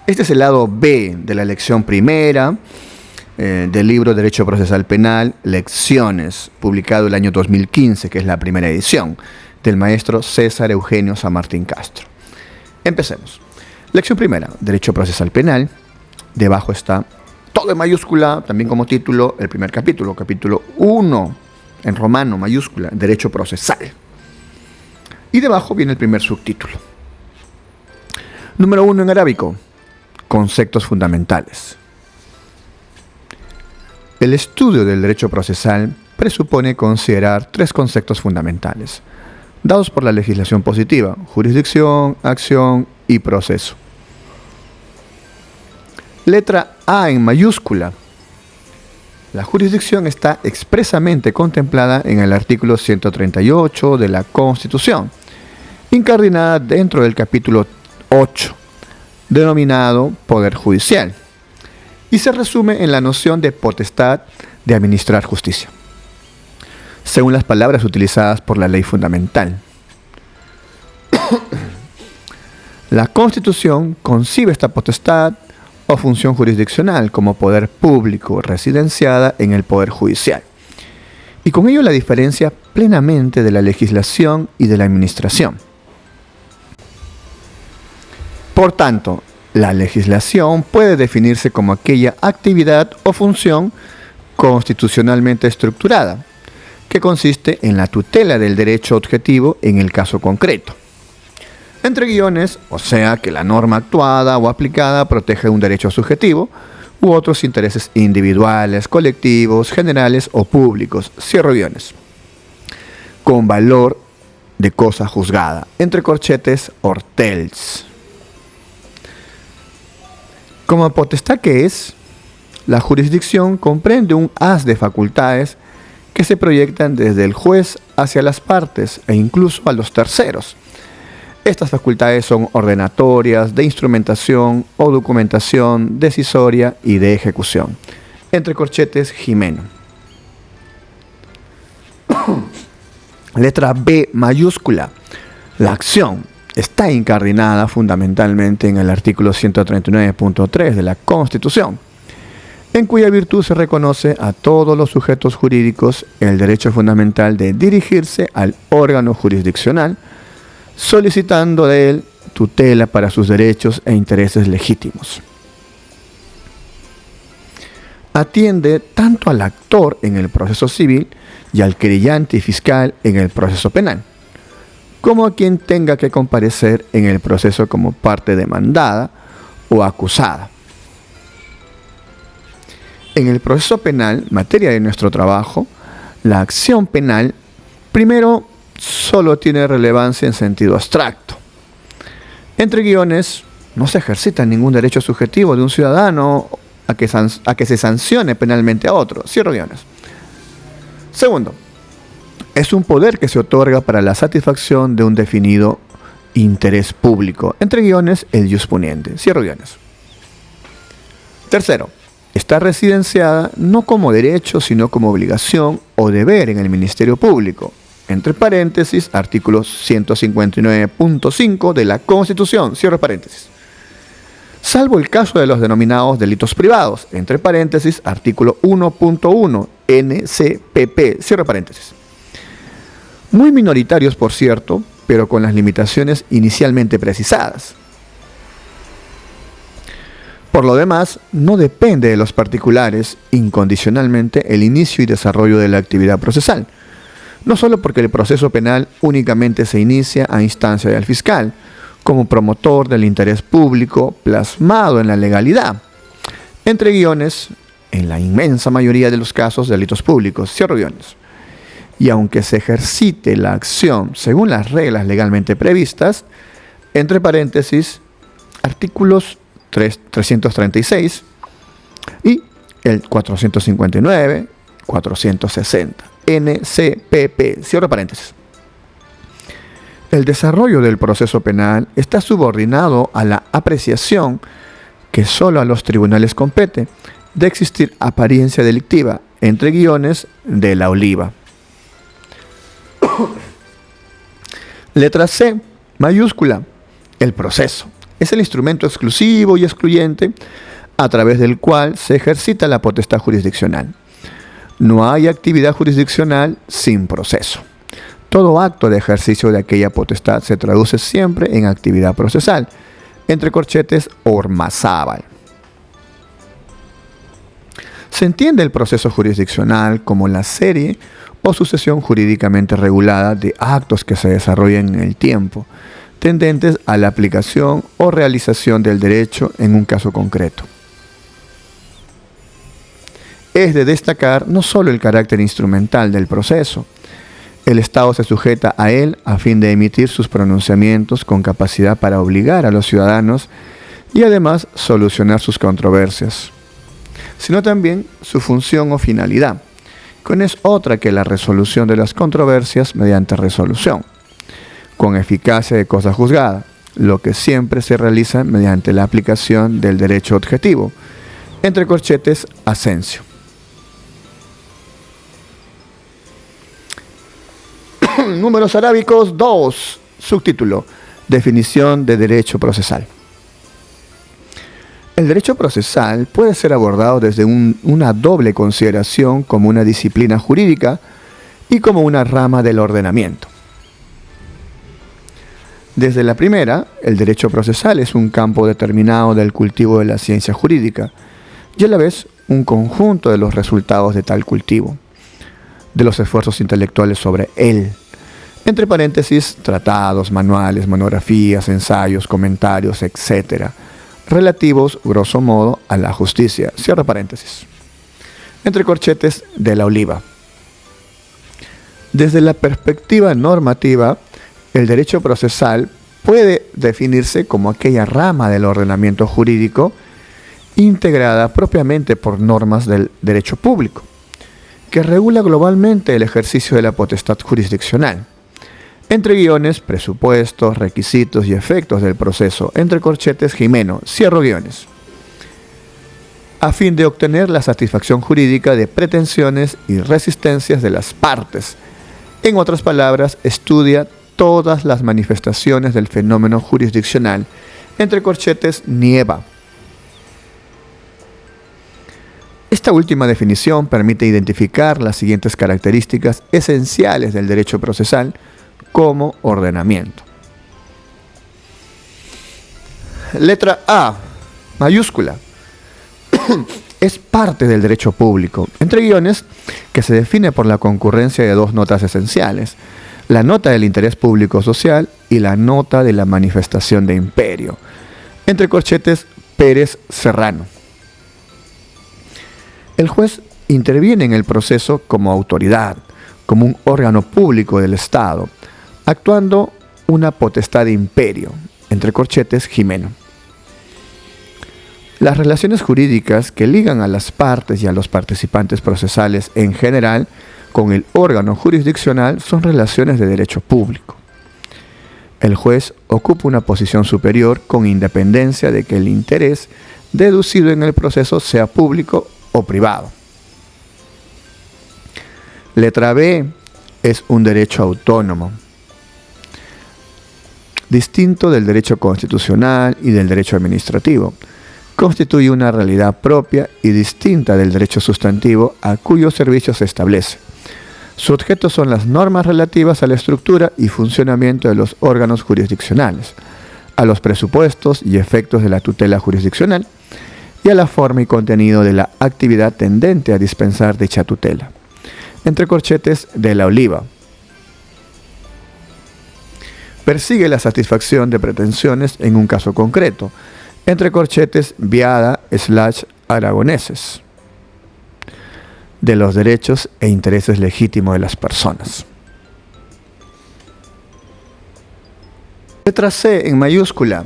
Este es el lado B de la lección primera del libro Derecho Procesal Penal, Lecciones, publicado el año 2015, que es la primera edición, del maestro César Eugenio San Martín Castro. Empecemos. Lección primera, Derecho Procesal Penal. Debajo está todo en mayúscula, también como título, el primer capítulo, capítulo 1, en romano, mayúscula, Derecho Procesal. Y debajo viene el primer subtítulo. Número 1 en arábico, conceptos fundamentales. El estudio del derecho procesal presupone considerar tres conceptos fundamentales, dados por la legislación positiva: jurisdicción, acción y proceso. Letra A en mayúscula. La jurisdicción está expresamente contemplada en el artículo 138 de la Constitución, incardinada dentro del capítulo 8, denominado Poder Judicial, y se resume en la noción de potestad de administrar justicia, según las palabras utilizadas por la ley fundamental. La Constitución concibe esta potestad o función jurisdiccional como poder público residenciada en el Poder Judicial, y con ello la diferencia plenamente de la legislación y de la administración. Por tanto, la legislación puede definirse como aquella actividad o función constitucionalmente estructurada, que consiste en la tutela del derecho objetivo en el caso concreto. Entre guiones, o sea que la norma actuada o aplicada protege un derecho subjetivo u otros intereses individuales, colectivos, generales o públicos, cierro guiones, con valor de cosa juzgada, entre corchetes, Hortels. Como potestad que es, la jurisdicción comprende un haz de facultades que se proyectan desde el juez hacia las partes e incluso a los terceros. Estas facultades son ordenatorias, de instrumentación o documentación, decisoria y de ejecución. Entre corchetes, Jimeno. Letra B mayúscula. La acción está incardinada fundamentalmente en el artículo 139.3 de la Constitución, en cuya virtud se reconoce a todos los sujetos jurídicos el derecho fundamental de dirigirse al órgano jurisdiccional, solicitando de él tutela para sus derechos e intereses legítimos. Atiende tanto al actor en el proceso civil y al querellante y fiscal en el proceso penal, como a quien tenga que comparecer en el proceso como parte demandada o acusada. En el proceso penal, materia de nuestro trabajo, la acción penal, primero, solo tiene relevancia en sentido abstracto. Entre guiones, no se ejercita ningún derecho subjetivo de un ciudadano a que se sancione penalmente a otro. Cierro guiones. Segundo, es un poder que se otorga para la satisfacción de un definido interés público. Entre guiones, el jus puniendi. Cierro guiones. Tercero, está residenciada no como derecho, sino como obligación o deber en el Ministerio Público. Entre paréntesis, artículo 159.5 de la Constitución, cierro paréntesis. Salvo el caso de los denominados delitos privados, entre paréntesis, artículo 1.1 NCPP, cierro paréntesis. Muy minoritarios, por cierto, pero con las limitaciones inicialmente precisadas. Por lo demás, no depende de los particulares incondicionalmente el inicio y desarrollo de la actividad procesal, no solo porque el proceso penal únicamente se inicia a instancia del fiscal, como promotor del interés público plasmado en la legalidad, entre guiones, en la inmensa mayoría de los casos, delitos públicos, cierro guiones. Y aunque se ejercite la acción según las reglas legalmente previstas, entre paréntesis, artículos 336 y el 459, 460, NCPP, cierro paréntesis. El desarrollo del proceso penal está subordinado a la apreciación que solo a los tribunales compete de existir apariencia delictiva, entre guiones, de la oliva. Letra C, mayúscula, el proceso. Es el instrumento exclusivo y excluyente a través del cual se ejercita la potestad jurisdiccional. No hay actividad jurisdiccional sin proceso. Todo acto de ejercicio de aquella potestad se traduce siempre en actividad procesal, entre corchetes Ormazábal. Se entiende el proceso jurisdiccional como la serie o sucesión jurídicamente regulada de actos que se desarrollan en el tiempo, tendentes a la aplicación o realización del derecho en un caso concreto. Es de destacar no solo el carácter instrumental del proceso. El Estado se sujeta a él a fin de emitir sus pronunciamientos con capacidad para obligar a los ciudadanos y además solucionar sus controversias, sino también su función o finalidad, que no es otra que la resolución de las controversias mediante resolución, con eficacia de cosa juzgada, lo que siempre se realiza mediante la aplicación del derecho objetivo, entre corchetes Asensio. Números arábicos 2, subtítulo, definición de derecho procesal. El derecho procesal puede ser abordado desde una doble consideración como una disciplina jurídica y como una rama del ordenamiento. Desde la primera, el derecho procesal es un campo determinado del cultivo de la ciencia jurídica y a la vez un conjunto de los resultados de tal cultivo, de los esfuerzos intelectuales sobre él. Entre paréntesis, tratados, manuales, monografías, ensayos, comentarios, etc., relativos, grosso modo, a la justicia. Cierra paréntesis. Entre corchetes de la Oliva. Desde la perspectiva normativa, el derecho procesal puede definirse como aquella rama del ordenamiento jurídico integrada propiamente por normas del derecho público, que regula globalmente el ejercicio de la potestad jurisdiccional, entre guiones, presupuestos, requisitos y efectos del proceso, entre corchetes Jimeno, cierro guiones, a fin de obtener la satisfacción jurídica de pretensiones y resistencias de las partes. En otras palabras, estudia todas las manifestaciones del fenómeno jurisdiccional, entre corchetes Nieva. Esta última definición permite identificar las siguientes características esenciales del derecho procesal como ordenamiento. Letra A, mayúscula. Es parte del derecho público, entre guiones, que se define por la concurrencia de dos notas esenciales: la nota del interés público social y la nota de la manifestación de imperio, entre corchetes Pérez Serrano. El juez interviene en el proceso como autoridad, como un órgano público del Estado, actuando una potestad de imperio, entre corchetes Jimeno. Las relaciones jurídicas que ligan a las partes y a los participantes procesales en general con el órgano jurisdiccional son relaciones de derecho público. El juez ocupa una posición superior con independencia de que el interés deducido en el proceso sea público o privado. Letra B es un derecho autónomo, distinto del derecho constitucional y del derecho administrativo. Constituye una realidad propia y distinta del derecho sustantivo a cuyo servicio se establece. Su objeto son las normas relativas a la estructura y funcionamiento de los órganos jurisdiccionales, a los presupuestos y efectos de la tutela jurisdiccional y a la forma y contenido de la actividad tendente a dispensar dicha tutela. Entre corchetes de la Oliva. Persigue la satisfacción de pretensiones en un caso concreto, entre corchetes Viada/Aragoneses, de los derechos e intereses legítimos de las personas. Letra C en mayúscula.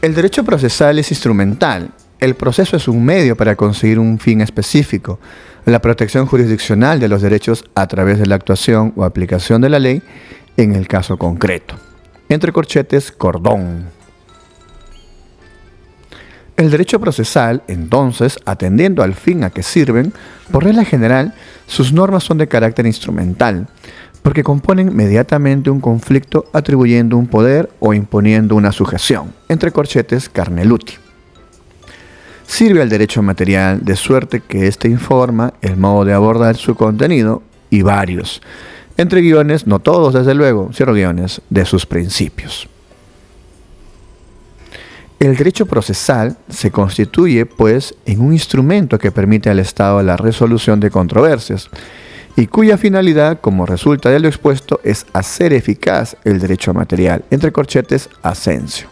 El derecho procesal es instrumental. El proceso es un medio para conseguir un fin específico, la protección jurisdiccional de los derechos a través de la actuación o aplicación de la ley en el caso concreto. Entre corchetes Cordón. El derecho procesal, entonces, atendiendo al fin a que sirven, por regla general, sus normas son de carácter instrumental, porque componen mediatamente un conflicto atribuyendo un poder o imponiendo una sujeción, entre corchetes Carneluti. Sirve al derecho material de suerte que éste informa el modo de abordar su contenido y varios, entre guiones, no todos desde luego, cierro guiones, de sus principios. El derecho procesal se constituye, pues, en un instrumento que permite al Estado la resolución de controversias y cuya finalidad, como resulta de lo expuesto, es hacer eficaz el derecho material, entre corchetes Asensio.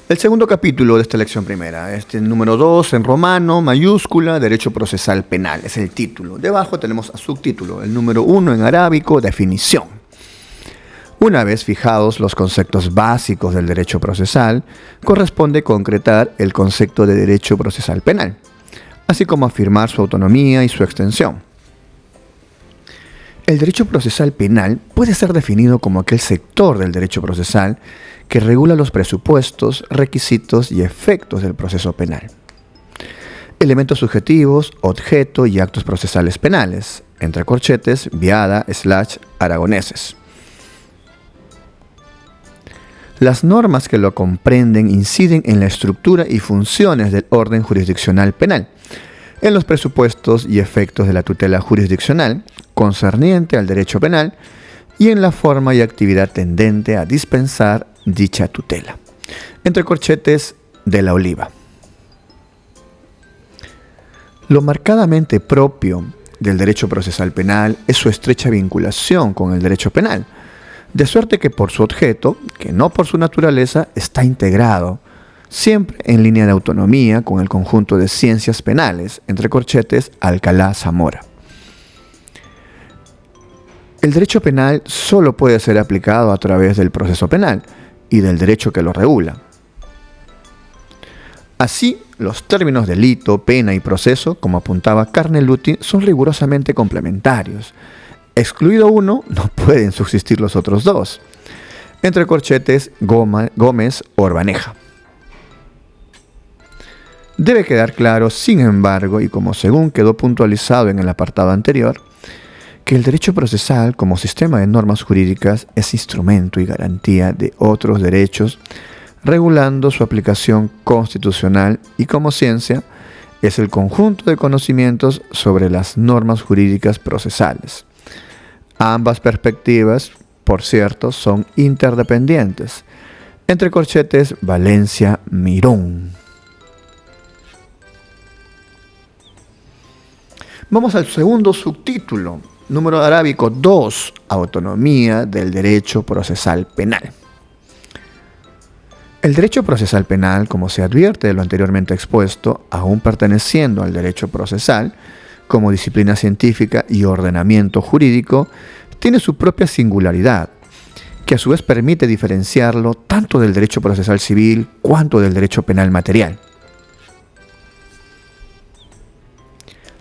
El segundo capítulo de esta lección primera, número 2 en romano, mayúscula, derecho procesal penal, es el título. Debajo tenemos a subtítulo, el número 1 en arábico, definición. Una vez fijados los conceptos básicos del derecho procesal, corresponde concretar el concepto de derecho procesal penal, así como afirmar su autonomía y su extensión. El derecho procesal penal puede ser definido como aquel sector del derecho procesal que regula los presupuestos, requisitos y efectos del proceso penal. Elementos subjetivos, objeto y actos procesales penales, entre corchetes, Viada, Aragoneses. Las normas que lo comprenden inciden en la estructura y funciones del orden jurisdiccional penal, en los presupuestos y efectos de la tutela jurisdiccional concerniente al derecho penal y en la forma y actividad tendente a dispensar dicha tutela, entre corchetes de la Oliva. Lo marcadamente propio del derecho procesal penal es su estrecha vinculación con el derecho penal, de suerte que por su objeto, que no por su naturaleza, está integrado, siempre en línea de autonomía con el conjunto de ciencias penales, entre corchetes Alcalá Zamora. El derecho penal solo puede ser aplicado a través del proceso penal y del derecho que lo regula. Así, los términos delito, pena y proceso, como apuntaba Carneluti, son rigurosamente complementarios. Excluido uno, no pueden subsistir los otros dos. Entre corchetes Gómez Orbaneja. Debe quedar claro, sin embargo, y como según quedó puntualizado en el apartado anterior, que el derecho procesal como sistema de normas jurídicas es instrumento y garantía de otros derechos, regulando su aplicación constitucional y como ciencia es el conjunto de conocimientos sobre las normas jurídicas procesales. Ambas perspectivas, por cierto, son interdependientes. Entre corchetes Valencia Mirón. Vamos al segundo subtítulo. Número arábico 2, autonomía del derecho procesal penal. El derecho procesal penal, como se advierte de lo anteriormente expuesto, aún perteneciendo al derecho procesal, como disciplina científica y ordenamiento jurídico, tiene su propia singularidad, que a su vez permite diferenciarlo tanto del derecho procesal civil cuanto del derecho penal material.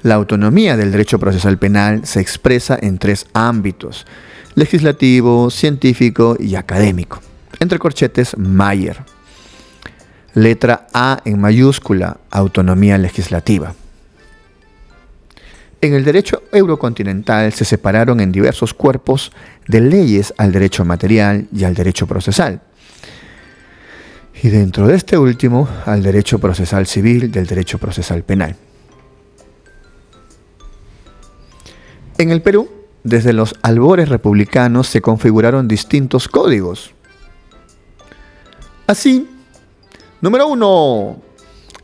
La autonomía del derecho procesal penal se expresa en tres ámbitos: legislativo, científico y académico. Entre corchetes Mayer. Letra A en mayúscula, autonomía legislativa. En el derecho eurocontinental se separaron en diversos cuerpos de leyes al derecho material y al derecho procesal. Y dentro de este último, al derecho procesal civil del derecho procesal penal. En el Perú, desde los albores republicanos se configuraron distintos códigos. Así, número 1,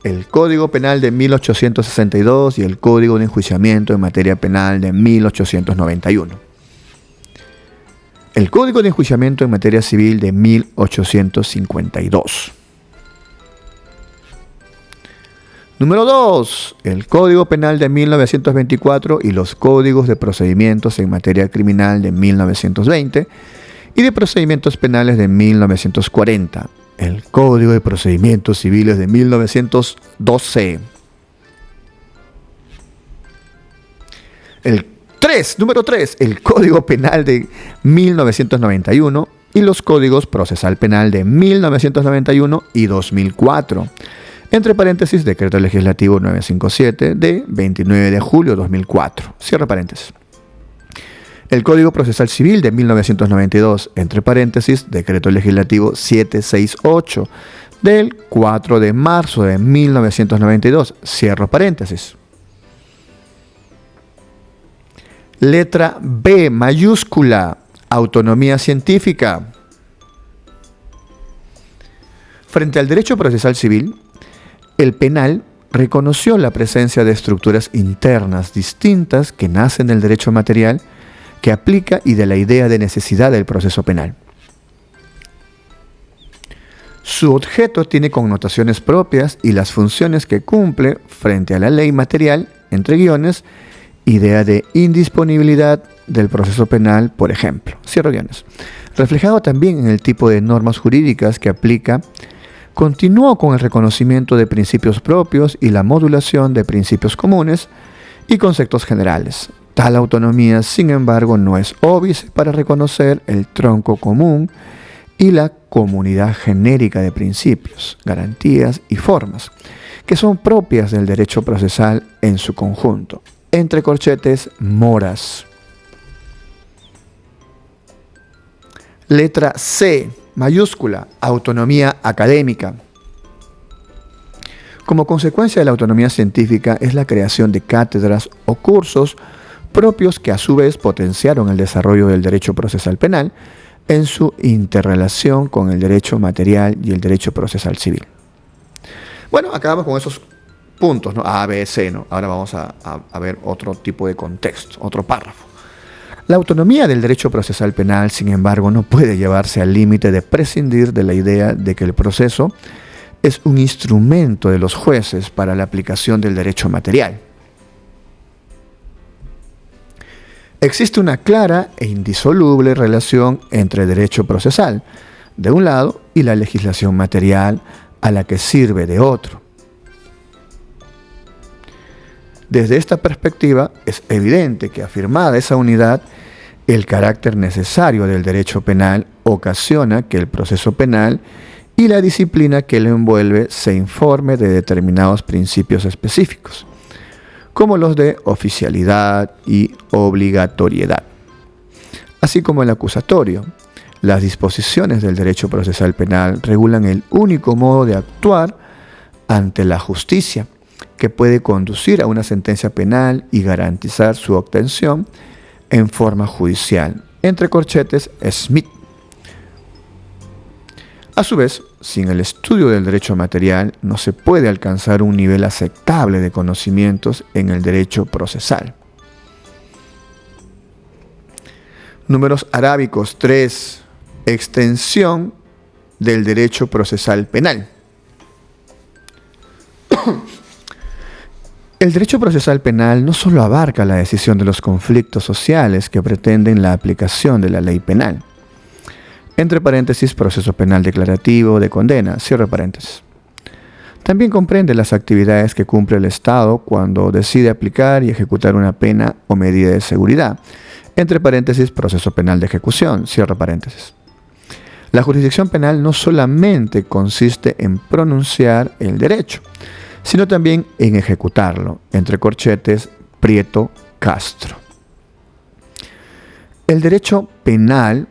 el Código Penal de 1862 y el Código de Enjuiciamiento en Materia Penal de 1891. El Código de Enjuiciamiento en Materia Civil de 1852. Número 2, el Código Penal de 1924 y los Códigos de Procedimientos en Materia Criminal de 1920 y de Procedimientos Penales de 1940. El Código de Procedimientos Civiles de 1912. Número 3, el Código Penal de 1991 y los Códigos Procesal Penal de 1991 y 2004. Entre paréntesis, Decreto Legislativo 957 de 29 de julio de 2004. Cierre paréntesis. El Código Procesal Civil de 1992, entre paréntesis, Decreto Legislativo 768 del 4 de marzo de 1992, cierro paréntesis. Letra B mayúscula, autonomía científica. Frente al derecho procesal civil, el penal reconoció la presencia de estructuras internas distintas que nacen del derecho material que aplica y de la idea de necesidad del proceso penal. Su objeto tiene connotaciones propias y las funciones que cumple frente a la ley material, entre guiones, idea de indisponibilidad del proceso penal, por ejemplo, cierro guiones, reflejado también en el tipo de normas jurídicas que aplica, continuó con el reconocimiento de principios propios y la modulación de principios comunes y conceptos generales. Tal autonomía, sin embargo, no es óbice para reconocer el tronco común y la comunidad genérica de principios, garantías y formas, que son propias del derecho procesal en su conjunto, entre corchetes, moras. Letra C, mayúscula, autonomía académica. Como consecuencia de la autonomía científica es la creación de cátedras o cursos propios que a su vez potenciaron el desarrollo del derecho procesal penal en su interrelación con el derecho material y el derecho procesal civil. Bueno, acabamos con esos puntos, ¿no? A, B, C, ¿no? Ahora vamos a ver otro tipo de contexto, otro párrafo. La autonomía del derecho procesal penal, sin embargo, no puede llevarse al límite de prescindir de la idea de que el proceso es un instrumento de los jueces para la aplicación del derecho material. Existe una clara e indisoluble relación entre derecho procesal, de un lado, y la legislación material a la que sirve de otro. Desde esta perspectiva, es evidente que afirmada esa unidad, el carácter necesario del derecho penal ocasiona que el proceso penal y la disciplina que lo envuelve se informe de determinados principios específicos, como los de oficialidad y obligatoriedad. Así como el acusatorio, las disposiciones del derecho procesal penal regulan el único modo de actuar ante la justicia, que puede conducir a una sentencia penal y garantizar su obtención en forma judicial, entre corchetes Smith. A su vez, sin el estudio del derecho material no se puede alcanzar un nivel aceptable de conocimientos en el derecho procesal. Números arábicos 3. Extensión del derecho procesal penal. El derecho procesal penal no solo abarca la decisión de los conflictos sociales que pretenden la aplicación de la ley penal, entre paréntesis, proceso penal declarativo de condena, cierre paréntesis. También comprende las actividades que cumple el Estado cuando decide aplicar y ejecutar una pena o medida de seguridad, entre paréntesis, proceso penal de ejecución, cierre paréntesis. La jurisdicción penal no solamente consiste en pronunciar el derecho, sino también en ejecutarlo, entre corchetes, Prieto, Castro. El derecho penal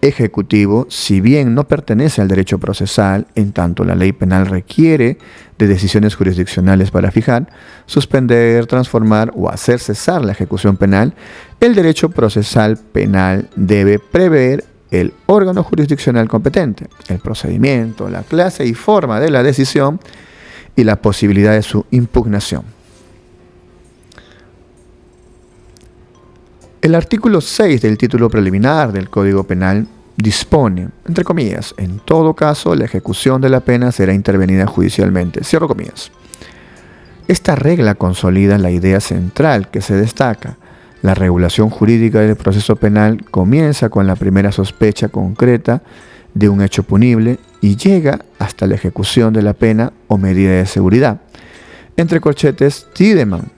ejecutivo, si bien no pertenece al derecho procesal, en tanto la ley penal requiere de decisiones jurisdiccionales para fijar, suspender, transformar o hacer cesar la ejecución penal, el derecho procesal penal debe prever el órgano jurisdiccional competente, el procedimiento, la clase y forma de la decisión y la posibilidad de su impugnación. El artículo 6 del título preliminar del Código Penal dispone, entre comillas, en todo caso la ejecución de la pena será intervenida judicialmente, cierro comillas. Esta regla consolida la idea central que se destaca. La regulación jurídica del proceso penal comienza con la primera sospecha concreta de un hecho punible y llega hasta la ejecución de la pena o medida de seguridad, entre corchetes Tiedemann.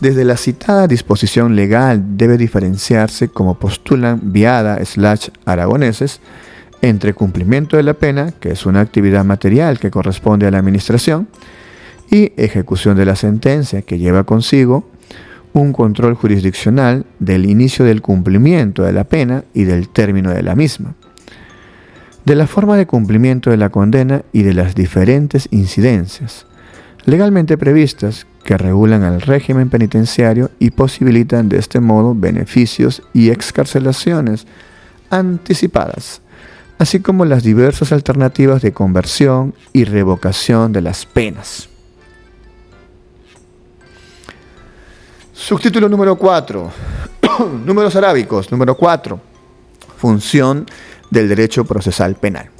Desde la citada disposición legal debe diferenciarse, como postulan Viada/Aragoneses, entre cumplimiento de la pena, que es una actividad material que corresponde a la administración, y ejecución de la sentencia, que lleva consigo un control jurisdiccional del inicio del cumplimiento de la pena y del término de la misma, de la forma de cumplimiento de la condena y de las diferentes incidencias legalmente previstas que regulan el régimen penitenciario y posibilitan de este modo beneficios y excarcelaciones anticipadas, así como las diversas alternativas de conversión y revocación de las penas. Subtítulo número 4. Números arábicos. Número 4. Función del derecho procesal penal.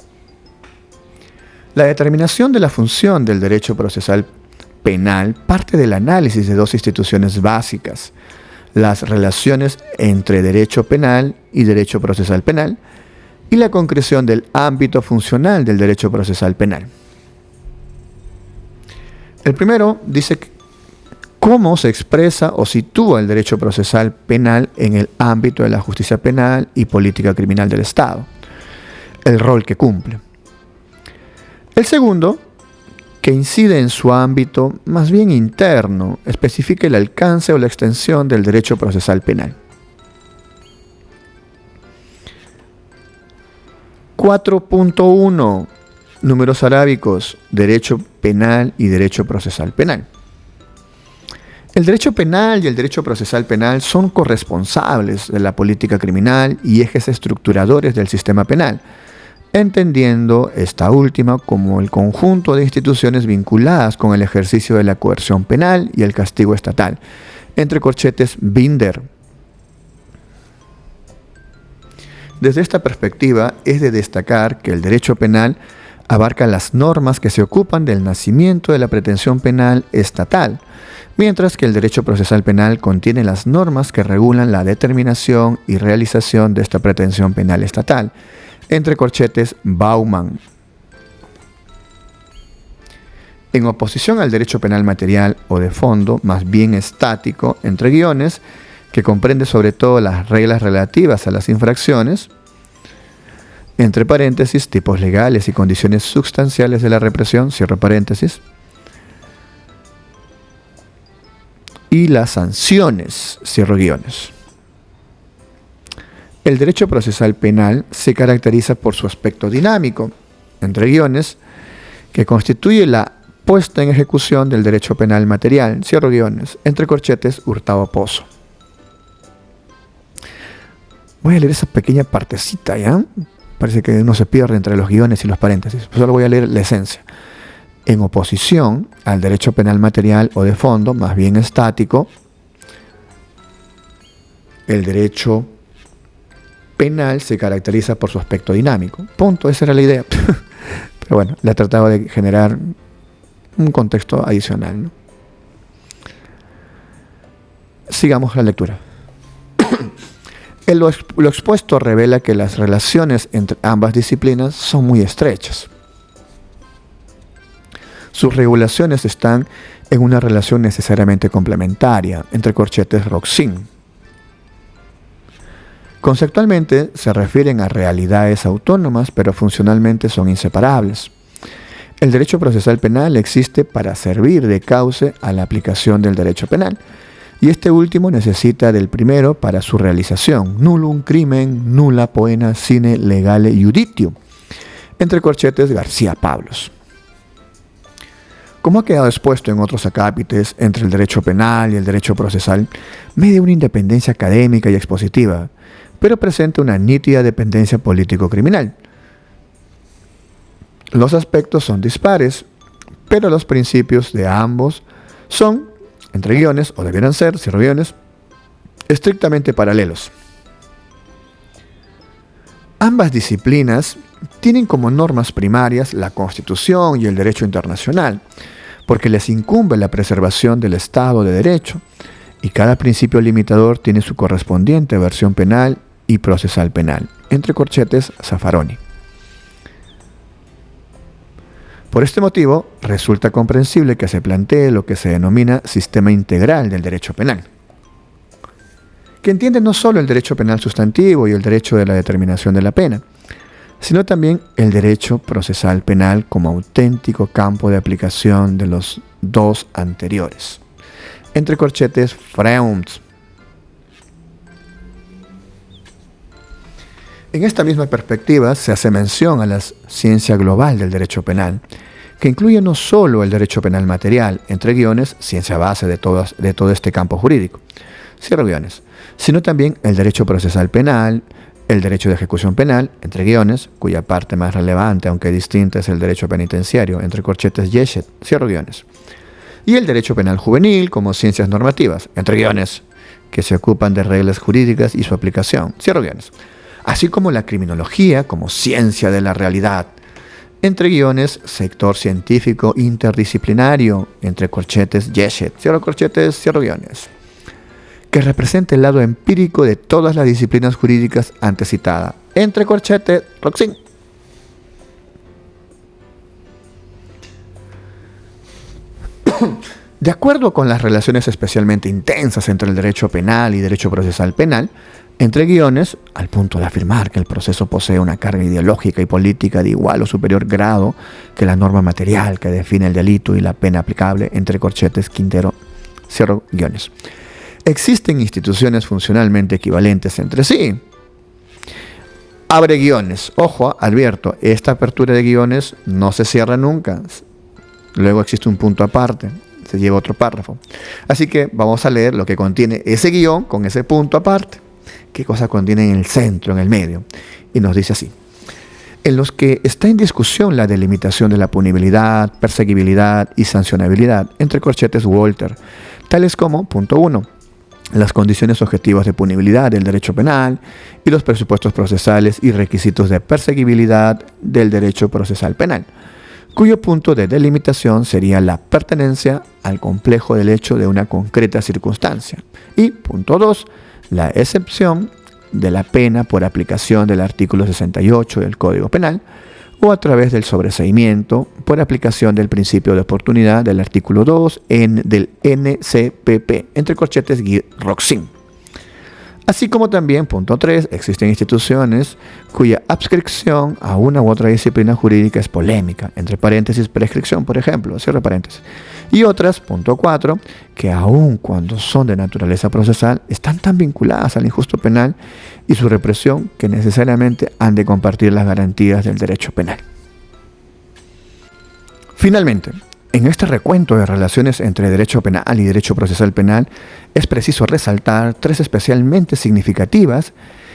La determinación de la función del derecho procesal penal parte del análisis de dos instituciones básicas: las relaciones entre derecho penal y derecho procesal penal, y la concreción del ámbito funcional del derecho procesal penal. El primero dice cómo se expresa o sitúa el derecho procesal penal en el ámbito de la justicia penal y política criminal del Estado, el rol que cumple. El segundo, que incide en su ámbito más bien interno, especifica el alcance o la extensión del derecho procesal penal. 4.1. Números arábicos, derecho penal y derecho procesal penal. El derecho penal y el derecho procesal penal son corresponsables de la política criminal y ejes estructuradores del sistema penal, entendiendo esta última como el conjunto de instituciones vinculadas con el ejercicio de la coerción penal y el castigo estatal, entre corchetes Binder. Desde esta perspectiva es de destacar que el derecho penal abarca las normas que se ocupan del nacimiento de la pretensión penal estatal, mientras que el derecho procesal penal contiene las normas que regulan la determinación y realización de esta pretensión penal estatal, entre corchetes Bauman. En oposición al derecho penal material o de fondo, más bien estático, entre guiones, que comprende sobre todo las reglas relativas a las infracciones, entre paréntesis, tipos legales y condiciones sustanciales de la represión, cierro paréntesis, y las sanciones, cierro guiones. El derecho procesal penal se caracteriza por su aspecto dinámico, entre guiones, que constituye la puesta en ejecución del derecho penal material, cierro guiones, entre corchetes Hurtado Pozo. Voy a leer esa pequeña partecita, ¿ya? Parece que uno se pierde entre los guiones y los paréntesis. Solo voy a leer la esencia. En oposición al derecho penal material o de fondo, más bien estático, el derecho penal se caracteriza por su aspecto dinámico. Punto, esa era la idea. Pero bueno, le he tratado de generar un contexto adicional, ¿no? Sigamos la lectura. Lo expuesto revela que las relaciones entre ambas disciplinas son muy estrechas. Sus regulaciones están en una relación necesariamente complementaria, entre corchetes Roxin. Conceptualmente se refieren a realidades autónomas, pero funcionalmente son inseparables. El derecho procesal penal existe para servir de cauce a la aplicación del derecho penal, y este último necesita del primero para su realización. Nullum crimen, nulla poena sine legale iuditio, entre corchetes García Pablos. Como ha quedado expuesto en otros acápites, entre el derecho penal y el derecho procesal, mide una independencia académica y expositiva, pero presenta una nítida dependencia político-criminal. Los aspectos son dispares, pero los principios de ambos son, entre guiones, o debieran ser, cierro guiones, estrictamente paralelos. Ambas disciplinas tienen como normas primarias la Constitución y el derecho internacional, porque les incumbe la preservación del Estado de Derecho, y cada principio limitador tiene su correspondiente versión penal y procesal penal, entre corchetes Zaffaroni. Por este motivo, resulta comprensible que se plantee lo que se denomina sistema integral del derecho penal, que entiende no solo el derecho penal sustantivo y el derecho de la determinación de la pena, sino también el derecho procesal penal como auténtico campo de aplicación de los dos anteriores. Entre corchetes, Freund. En esta misma perspectiva se hace mención a la ciencia global del derecho penal, que incluye no solo el derecho penal material, entre guiones, ciencia base de todo este campo jurídico, cierro guiones, sino también el derecho procesal penal, el derecho de ejecución penal, entre guiones, cuya parte más relevante, aunque distinta, es el derecho penitenciario, entre corchetes, Yeset, cierro guiones, y el derecho penal juvenil como ciencias normativas, entre guiones, que se ocupan de reglas jurídicas y su aplicación, cierro guiones, así como la criminología como ciencia de la realidad, entre guiones, sector científico interdisciplinario, entre corchetes, Yeset, cierro corchetes, cierro guiones, que representa el lado empírico de todas las disciplinas jurídicas antes citadas, entre corchetes, Roxin. De acuerdo con las relaciones especialmente intensas entre el derecho penal y derecho procesal penal, entre guiones, al punto de afirmar que el proceso posee una carga ideológica y política de igual o superior grado que la norma material que define el delito y la pena aplicable, entre corchetes, Quintero, cierro guiones. Existen instituciones funcionalmente equivalentes entre sí. Abre guiones. Ojo, advierto, esta apertura de guiones no se cierra nunca. Luego existe un punto aparte, se lleva otro párrafo. Así que vamos a leer lo que contiene ese guión con ese punto aparte. ¿Qué cosa contiene en el centro, en el medio? Y nos dice así: en los que está en discusión la delimitación de la punibilidad, perseguibilidad y sancionabilidad, entre corchetes Walter, tales como, punto 1, las condiciones objetivas de punibilidad del derecho penal y los presupuestos procesales y requisitos de perseguibilidad del derecho procesal penal, cuyo punto de delimitación sería la pertenencia al complejo del hecho de una concreta circunstancia. Y punto 2, la excepción de la pena por aplicación del artículo 68 del Código Penal o a través del sobreseimiento por aplicación del principio de oportunidad del artículo 2 del NCPP, entre corchetes Roxin. Así como también, punto 3, existen instituciones cuya adscripción a una u otra disciplina jurídica es polémica, entre paréntesis prescripción, por ejemplo, cierre paréntesis, y otras, punto 4, que aun cuando son de naturaleza procesal, están tan vinculadas al injusto penal y su represión que necesariamente han de compartir las garantías del derecho penal. Finalmente, en este recuento de relaciones entre derecho penal y derecho procesal penal, es preciso resaltar tres especialmente significativas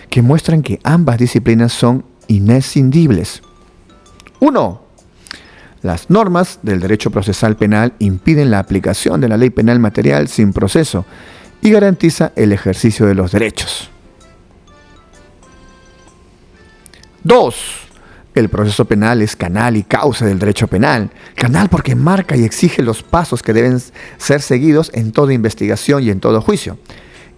que muestran que ambas disciplinas son inescindibles. 1. Las normas del derecho procesal penal impiden la aplicación de la ley penal material sin proceso y garantiza el ejercicio de los derechos. 2. El proceso penal es canal y causa del derecho penal. Canal porque marca y exige los pasos que deben ser seguidos en toda investigación y en todo juicio.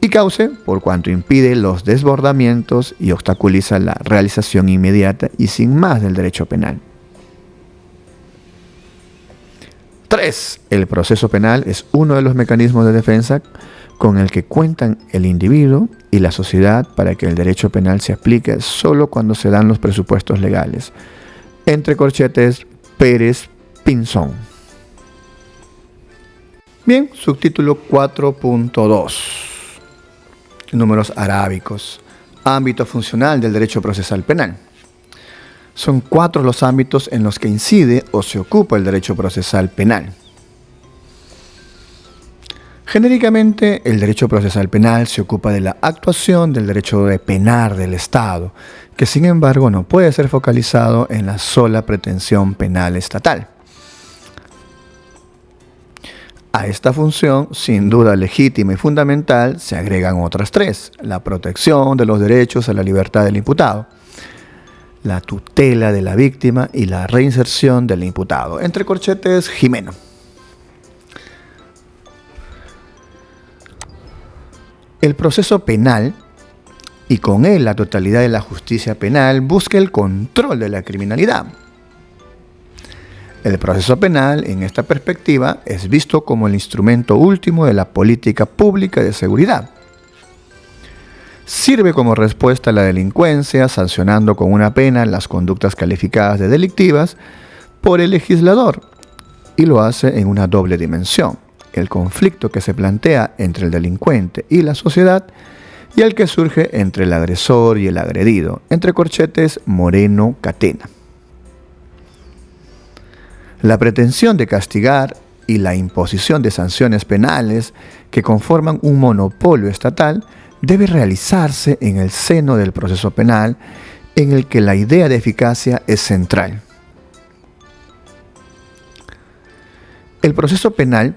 Y causa por cuanto impide los desbordamientos y obstaculiza la realización inmediata y sin más del derecho penal. 3. El proceso penal es uno de los mecanismos de defensa con el que cuentan el individuo y la sociedad para que el derecho penal se aplique solo cuando se dan los presupuestos legales. Entre corchetes, Pérez Pinzón. Bien, subtítulo 4.2. Números arábicos. Ámbito funcional del derecho procesal penal. Son 4 los ámbitos en los que incide o se ocupa el derecho procesal penal. Genéricamente, el derecho procesal penal se ocupa de la actuación del derecho de penar del Estado, que sin embargo no puede ser focalizado en la sola pretensión penal estatal. A esta función, sin duda legítima y fundamental, se agregan otras 3: la protección de los derechos a la libertad del imputado, la tutela de la víctima y la reinserción del imputado. Entre corchetes, Jimeno. El proceso penal, y con él la totalidad de la justicia penal, busca el control de la criminalidad. El proceso penal, en esta perspectiva, es visto como el instrumento último de la política pública de seguridad. Sirve como respuesta a la delincuencia, sancionando con una pena las conductas calificadas de delictivas por el legislador, y lo hace en una doble dimensión: el conflicto que se plantea entre el delincuente y la sociedad, y el que surge entre el agresor y el agredido, entre corchetes Moreno-Catena. La pretensión de castigar y la imposición de sanciones penales que conforman un monopolio estatal debe realizarse en el seno del proceso penal, en el que la idea de eficacia es central. El proceso penal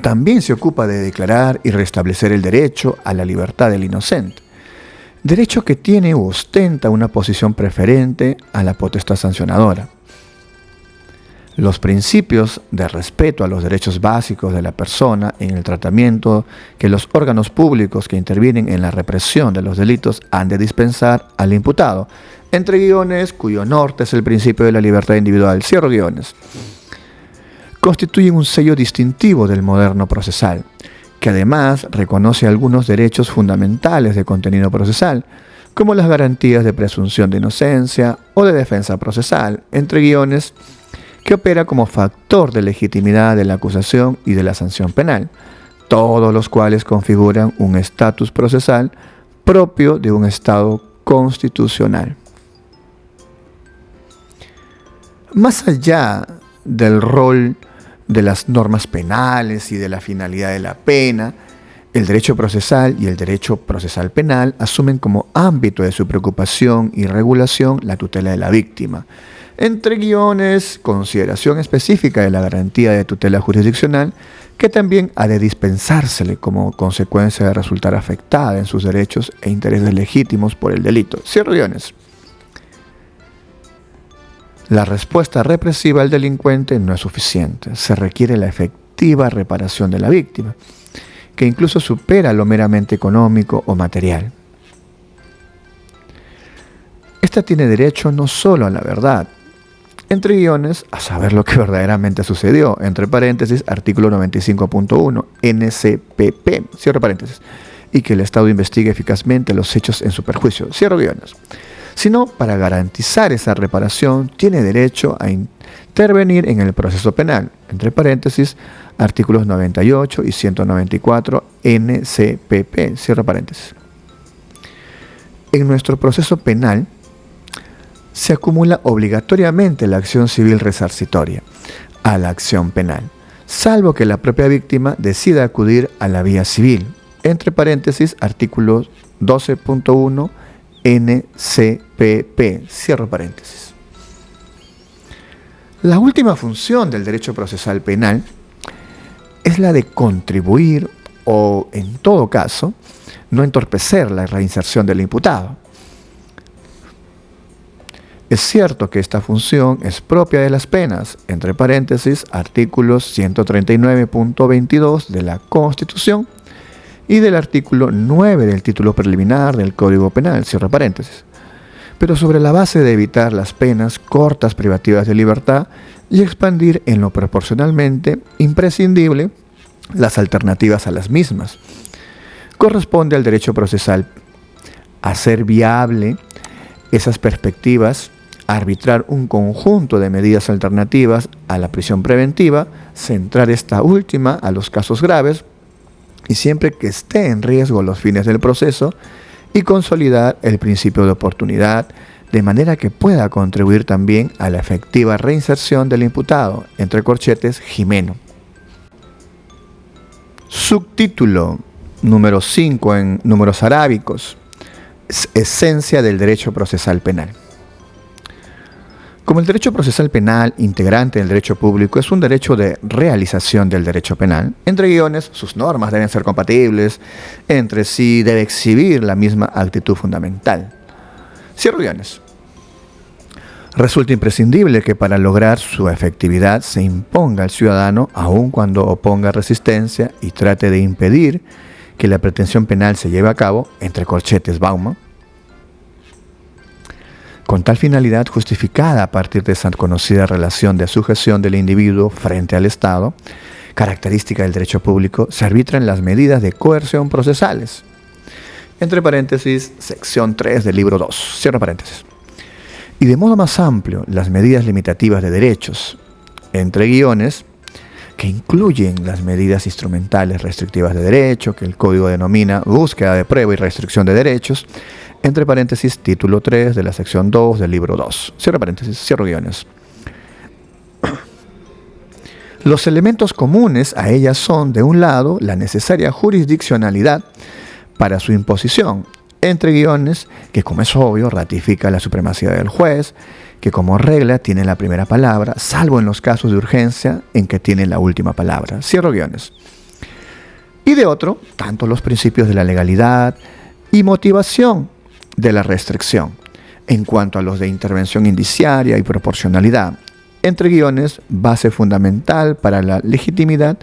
también se ocupa de declarar y restablecer el derecho a la libertad del inocente, derecho que tiene u ostenta una posición preferente a la potestad sancionadora. Los principios de respeto a los derechos básicos de la persona en el tratamiento que los órganos públicos que intervienen en la represión de los delitos han de dispensar al imputado, entre guiones, cuyo norte es el principio de la libertad individual, cierro guiones, constituyen un sello distintivo del moderno procesal, que además reconoce algunos derechos fundamentales de contenido procesal, como las garantías de presunción de inocencia o de defensa procesal, entre guiones, que opera como factor de legitimidad de la acusación y de la sanción penal, todos los cuales configuran un estatus procesal propio de un Estado constitucional. Más allá del rol de las normas penales y de la finalidad de la pena, el derecho procesal y el derecho procesal penal asumen como ámbito de su preocupación y regulación la tutela de la víctima, entre guiones, consideración específica de la garantía de tutela jurisdiccional, que también ha de dispensársele como consecuencia de resultar afectada en sus derechos e intereses legítimos por el delito. Cierro guiones. La respuesta represiva al delincuente no es suficiente. Se requiere la efectiva reparación de la víctima, que incluso supera lo meramente económico o material. Esta tiene derecho no solo a la verdad, entre guiones, a saber lo que verdaderamente sucedió, entre paréntesis, artículo 95.1, NCPP, cierro paréntesis, y que el Estado investigue eficazmente los hechos en su perjuicio, cierro guiones, sino para garantizar esa reparación tiene derecho a intervenir en el proceso penal, entre paréntesis, artículos 98 y 194 NCPP, cierro paréntesis. En nuestro proceso penal se acumula obligatoriamente la acción civil resarcitoria a la acción penal, salvo que la propia víctima decida acudir a la vía civil, entre paréntesis, artículo 12.1 NCPP, cierro paréntesis. La última función del derecho procesal penal es la de contribuir o, en todo caso, no entorpecer la reinserción del imputado. Es cierto que esta función es propia de las penas, entre paréntesis, artículos 139.22 de la Constitución y del artículo 9 del título preliminar del Código Penal, cierro paréntesis, pero sobre la base de evitar las penas cortas privativas de libertad y expandir en lo proporcionalmente imprescindible las alternativas a las mismas. Corresponde al derecho procesal hacer viable esas perspectivas, arbitrar un conjunto de medidas alternativas a la prisión preventiva, centrar esta última a los casos graves y siempre que esté en riesgo los fines del proceso, y consolidar el principio de oportunidad de manera que pueda contribuir también a la efectiva reinserción del imputado, entre corchetes Jimeno. Subtítulo número 5 en números arábicos: esencia del derecho procesal penal. Como el derecho procesal penal, integrante del derecho público, es un derecho de realización del derecho penal, entre guiones, sus normas deben ser compatibles entre sí, debe exhibir la misma actitud fundamental. Cierro guiones. Resulta imprescindible que para lograr su efectividad se imponga al ciudadano, aun cuando oponga resistencia y trate de impedir que la pretensión penal se lleve a cabo, entre corchetes Bauman, con tal finalidad justificada a partir de esa conocida relación de sujeción del individuo frente al Estado, característica del derecho público, se arbitran las medidas de coerción procesales, entre paréntesis, sección 3 del libro 2, cierra paréntesis. Y de modo más amplio, las medidas limitativas de derechos, entre guiones, que incluyen las medidas instrumentales restrictivas de derecho, que el código denomina búsqueda de prueba y restricción de derechos, entre paréntesis, título 3 de la sección 2 del libro 2, cierra paréntesis, cierro guiones. Los elementos comunes a ellas son, de un lado, la necesaria jurisdiccionalidad para su imposición, entre guiones, que como es obvio ratifica la supremacía del juez, que como regla tiene la primera palabra, salvo en los casos de urgencia en que tiene la última palabra, cierro guiones. Y de otro, tanto los principios de la legalidad y motivación de la restricción, en cuanto a los de intervención indiciaria y proporcionalidad, entre guiones, base fundamental para la legitimidad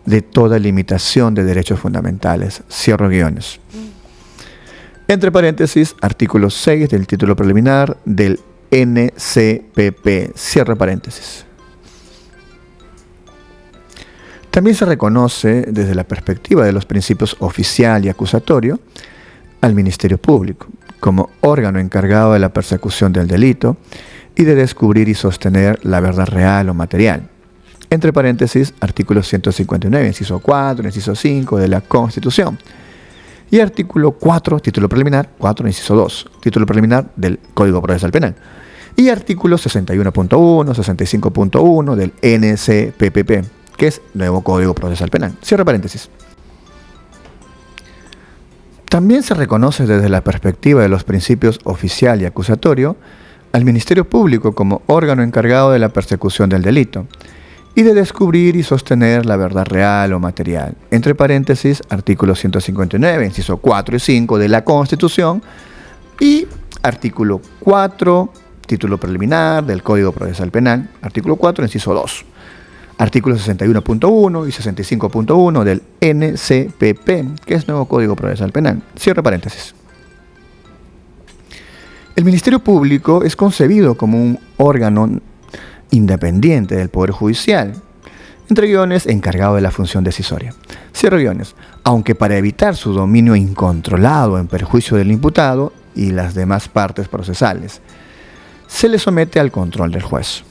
de toda limitación de derechos fundamentales, cierro guiones. Entre paréntesis, artículo 6 del título preliminar del NCPP, cierra paréntesis. También se reconoce, desde la perspectiva de los principios oficial y acusatorio, al Ministerio Público como órgano encargado de la persecución del delito y de descubrir y sostener la verdad real o material. Entre paréntesis, artículo 159, inciso 4, inciso 5 de la Constitución. Y artículo 4, título preliminar, 4, inciso 2, título preliminar del Código Procesal Penal. Y artículo 61.1, 65.1 del NCPP, que es Nuevo Código Procesal Penal. Cierra paréntesis. También se reconoce desde la perspectiva de los principios oficial y acusatorio al Ministerio Público como órgano encargado de la persecución del delito y de descubrir y sostener la verdad real o material. Entre paréntesis, artículo 159, inciso 4 y 5 de la Constitución y artículo 4, título preliminar del Código Procesal Penal, artículo 4, inciso 2. Artículo 61.1 y 65.1 del NCPP, que es Nuevo Código Procesal Penal. Cierre paréntesis. El Ministerio Público es concebido como un órgano independiente del Poder Judicial, entre guiones, encargado de la función decisoria. Cierre guiones. Aunque para evitar su dominio incontrolado en perjuicio del imputado y las demás partes procesales, se le somete al control del juez.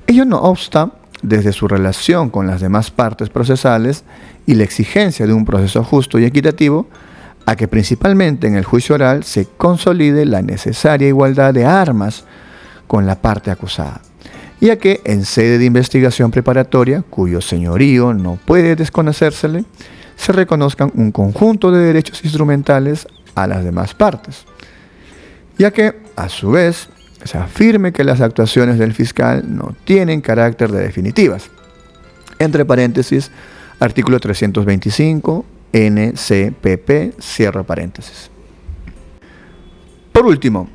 Ello no obsta, desde su relación con las demás partes procesales y la exigencia de un proceso justo y equitativo, a que principalmente en el juicio oral se consolide la necesaria igualdad de armas con la parte acusada, y a que en sede de investigación preparatoria, cuyo señorío no puede desconocérsele, se reconozcan un conjunto de derechos instrumentales a las demás partes, y a que, a su vez, se afirme que las actuaciones del fiscal no tienen carácter de definitivas. Entre paréntesis, artículo 325, NCPP, cierra paréntesis. Por último,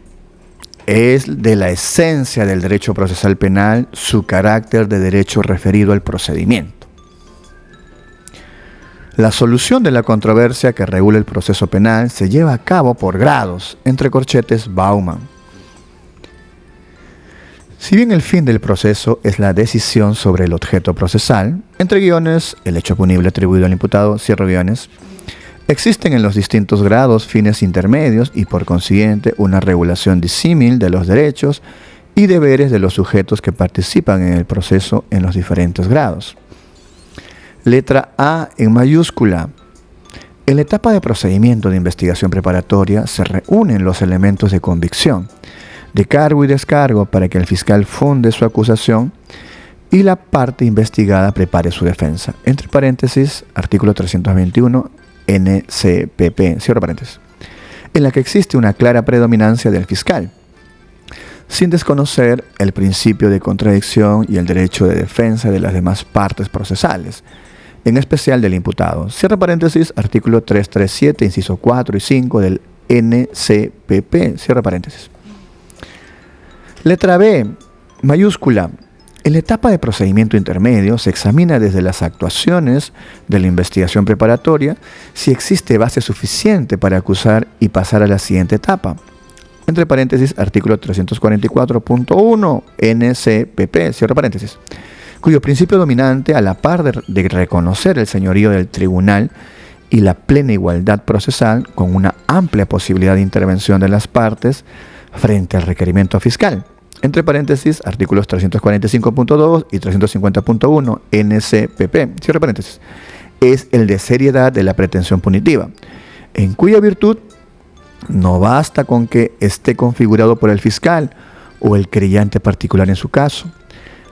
es de la esencia del derecho procesal penal su carácter de derecho referido al procedimiento. La solución de la controversia que regula el proceso penal se lleva a cabo por grados, entre corchetes Bauman. Si bien el fin del proceso es la decisión sobre el objeto procesal, entre guiones, el hecho punible atribuido al imputado, cierro guiones, existen en los distintos grados fines intermedios y por consiguiente una regulación disímil de los derechos y deberes de los sujetos que participan en el proceso en los diferentes grados. Letra A en mayúscula. En la etapa de procedimiento de investigación preparatoria se reúnen los elementos de convicción, de cargo y descargo para que el fiscal funde su acusación y la parte investigada prepare su defensa. Entre paréntesis, artículo 321 NCPP, cierro paréntesis, en la que existe una clara predominancia del fiscal, sin desconocer el principio de contradicción y el derecho de defensa de las demás partes procesales, en especial del imputado. Cierra paréntesis, artículo 337, inciso 4 y 5 del NCPP, cierra paréntesis. Letra B, mayúscula. En la etapa de procedimiento intermedio se examina desde las actuaciones de la investigación preparatoria si existe base suficiente para acusar y pasar a la siguiente etapa. Entre paréntesis, artículo 344.1 NCPP, cierro paréntesis, cuyo principio dominante, a la par de reconocer el señorío del tribunal y la plena igualdad procesal con una amplia posibilidad de intervención de las partes frente al requerimiento fiscal. Entre paréntesis, artículos 345.2 y 350.1 NCPP, cierre paréntesis, es el de seriedad de la pretensión punitiva, en cuya virtud no basta con que esté configurado por el fiscal o el creyente particular en su caso.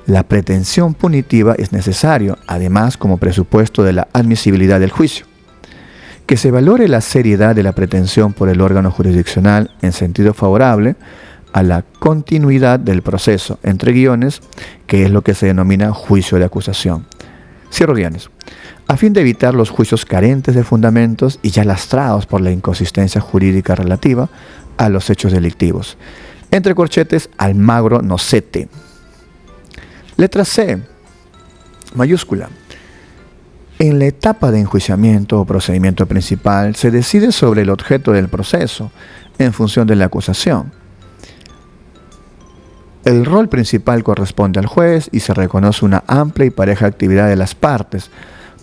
La pretensión punitiva es necesario, además, como presupuesto de la admisibilidad del juicio. Que se valore la seriedad de la pretensión por el órgano jurisdiccional en sentido favorable a la continuidad del proceso, entre guiones, que es lo que se denomina juicio de acusación. Cierro guiones. A fin de evitar los juicios carentes de fundamentos y ya lastrados por la inconsistencia jurídica relativa a los hechos delictivos. Entre corchetes, Almagro nocete. Letra C, mayúscula. En la etapa de enjuiciamiento o procedimiento principal se decide sobre el objeto del proceso en función de la acusación. El rol principal corresponde al juez y se reconoce una amplia y pareja actividad de las partes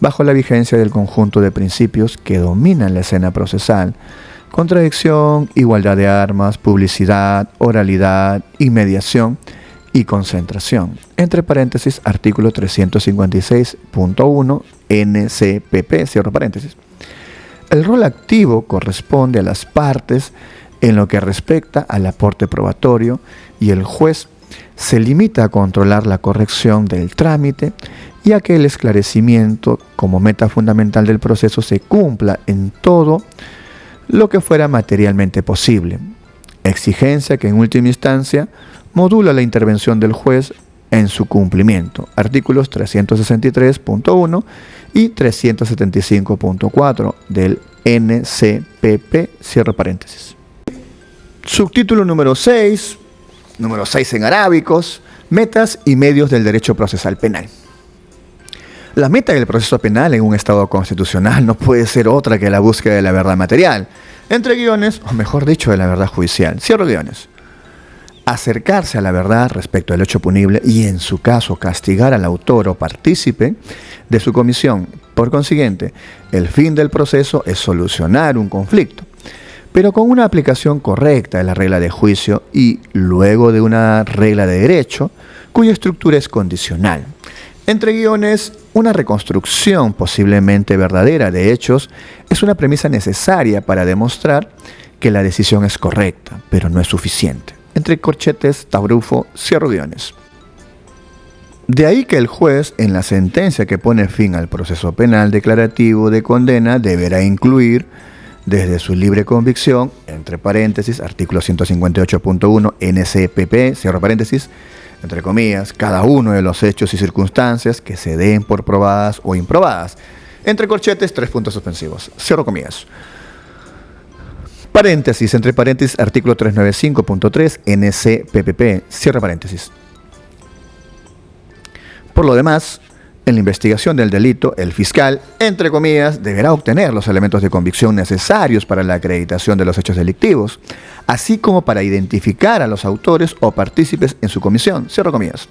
bajo la vigencia del conjunto de principios que dominan la escena procesal: contradicción, igualdad de armas, publicidad, oralidad, inmediación y concentración. Entre paréntesis, artículo 356.1 NCPP, cierro paréntesis. El rol activo corresponde a las partes en lo que respecta al aporte probatorio y el juez se limita a controlar la corrección del trámite y a que el esclarecimiento como meta fundamental del proceso se cumpla en todo lo que fuera materialmente posible. Exigencia que en última instancia modula la intervención del juez en su cumplimiento. Artículos 363.1 y 375.4 del NCPP, cierro paréntesis. Subtítulo número 6 en arábicos, metas y medios del derecho procesal penal. La meta del proceso penal en un Estado constitucional no puede ser otra que la búsqueda de la verdad material, entre guiones, o mejor dicho, de la verdad judicial. Cierro guiones. Acercarse a la verdad respecto al hecho punible y, en su caso, castigar al autor o partícipe de su comisión. Por consiguiente, el fin del proceso es solucionar un conflicto, pero con una aplicación correcta de la regla de juicio y luego de una regla de derecho cuya estructura es condicional. Entre guiones, una reconstrucción posiblemente verdadera de hechos es una premisa necesaria para demostrar que la decisión es correcta, pero no es suficiente. Entre corchetes, tabrufo, cierro guiones. De ahí que el juez, en la sentencia que pone fin al proceso penal declarativo de condena, deberá incluir, desde su libre convicción, entre paréntesis, artículo 158.1 NCPP, cierro paréntesis, entre comillas, cada uno de los hechos y circunstancias que se den por probadas o improbadas. Entre corchetes, 3 puntos suspensivos, cierro comillas. Paréntesis, entre paréntesis, artículo 395.3 NCPPP, cierre paréntesis. Por lo demás, en la investigación del delito, el fiscal, entre comillas, deberá obtener los elementos de convicción necesarios para la acreditación de los hechos delictivos, así como para identificar a los autores o partícipes en su comisión, cierro comillas.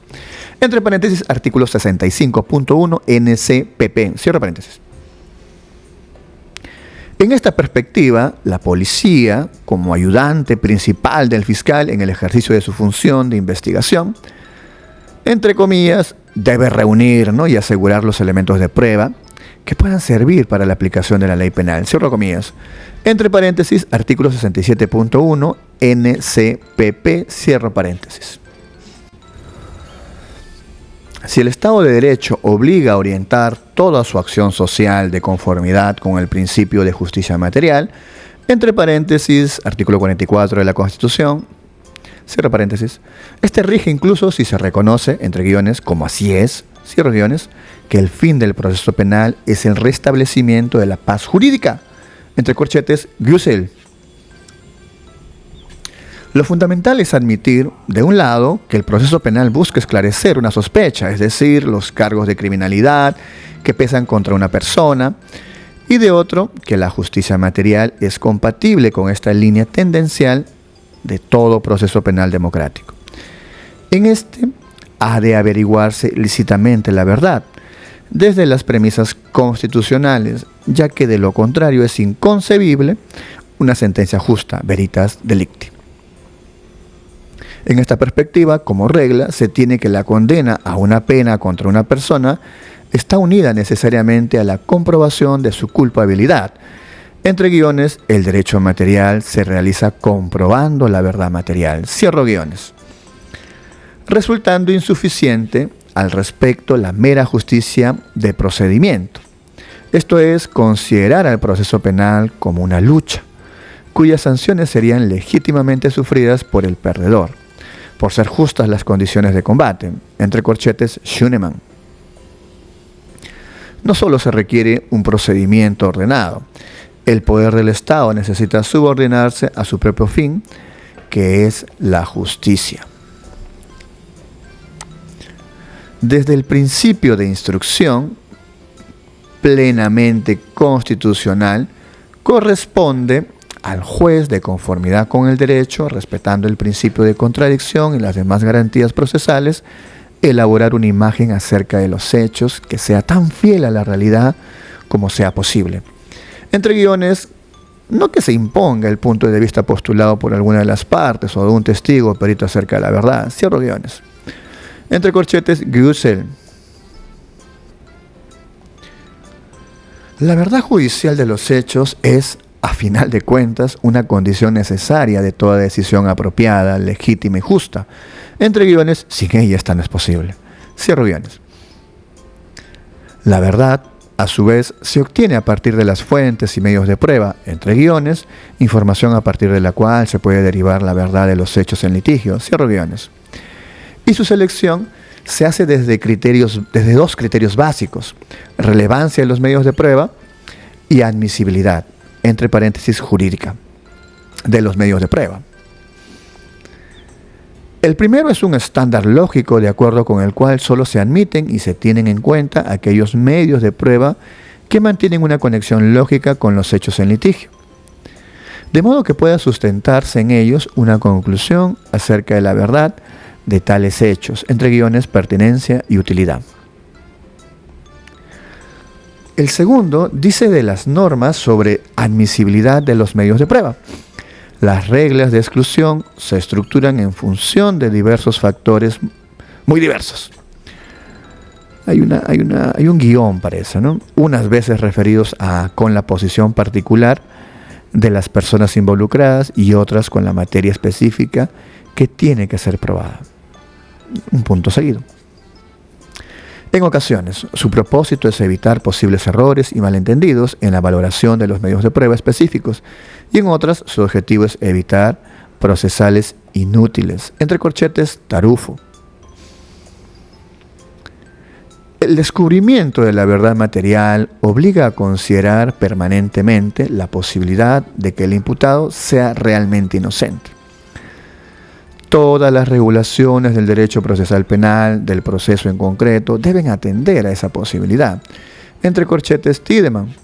Entre paréntesis, artículo 65.1 NCPP, cierro paréntesis. En esta perspectiva, la policía, como ayudante principal del fiscal en el ejercicio de su función de investigación, entre comillas, debe reunir, y asegurar los elementos de prueba que puedan servir para la aplicación de la ley penal, cierro comillas. Entre paréntesis, artículo 67.1 NCPP, cierro paréntesis. Si el Estado de Derecho obliga a orientar toda su acción social de conformidad con el principio de justicia material, entre paréntesis, artículo 44 de la Constitución, cierro paréntesis, este rige incluso si se reconoce, entre guiones, como así es, cierro guiones, que el fin del proceso penal es el restablecimiento de la paz jurídica, entre corchetes, Güsel. Lo fundamental es admitir, de un lado, que el proceso penal busca esclarecer una sospecha, es decir, los cargos de criminalidad que pesan contra una persona, y de otro, que la justicia material es compatible con esta línea tendencial de todo proceso penal democrático. En este, ha de averiguarse lícitamente la verdad, desde las premisas constitucionales ya que de lo contrario es inconcebible una sentencia justa, veritas delicti. En esta perspectiva, como regla, se tiene que la condena a una pena contra una persona está unida necesariamente a la comprobación de su culpabilidad. Entre guiones, el derecho material se realiza comprobando la verdad material. Cierro guiones. Resultando insuficiente al respecto la mera justicia de procedimiento. Esto es, considerar al proceso penal como una lucha, cuyas sanciones serían legítimamente sufridas por el perdedor, por ser justas las condiciones de combate. Entre corchetes, Schunemann. No solo se requiere un procedimiento ordenado, el poder del Estado necesita subordinarse a su propio fin, que es la justicia. Desde el principio de instrucción, plenamente constitucional, corresponde al juez, de conformidad con el derecho, respetando el principio de contradicción y las demás garantías procesales, elaborar una imagen acerca de los hechos que sea tan fiel a la realidad como sea posible. Entre guiones, no que se imponga el punto de vista postulado por alguna de las partes o de un testigo o perito acerca de la verdad. Cierro guiones. Entre corchetes, Güssel. La verdad judicial de los hechos es, a final de cuentas, una condición necesaria de toda decisión apropiada, legítima y justa. Entre guiones, sin ella esta no es posible. Cierro guiones. La verdad, a su vez, se obtiene a partir de las fuentes y medios de prueba, entre guiones, información a partir de la cual se puede derivar la verdad de los hechos en litigio. Cierro guiones. Y su selección se hace desde dos criterios básicos: relevancia de los medios de prueba y admisibilidad, entre paréntesis jurídica, de los medios de prueba. El primero es un estándar lógico de acuerdo con el cual solo se admiten y se tienen en cuenta aquellos medios de prueba que mantienen una conexión lógica con los hechos en litigio, de modo que pueda sustentarse en ellos una conclusión acerca de la verdad de tales hechos, entre guiones, pertinencia y utilidad. El segundo dice de las normas sobre admisibilidad de los medios de prueba. Las reglas de exclusión se estructuran en función de diversos factores muy diversos. Hay un guión para eso, ¿no? Unas veces referidos con la posición particular de las personas involucradas y otras con la materia específica que tiene que ser probada. Un punto seguido. En ocasiones, su propósito es evitar posibles errores y malentendidos en la valoración de los medios de prueba específicos, y en otras, su objetivo es evitar procesales inútiles, entre corchetes, tarufo. El descubrimiento de la verdad material obliga a considerar permanentemente la posibilidad de que el imputado sea realmente inocente. Todas las regulaciones del derecho procesal penal, del proceso en concreto, deben atender a esa posibilidad, entre corchetes, Tiedemann,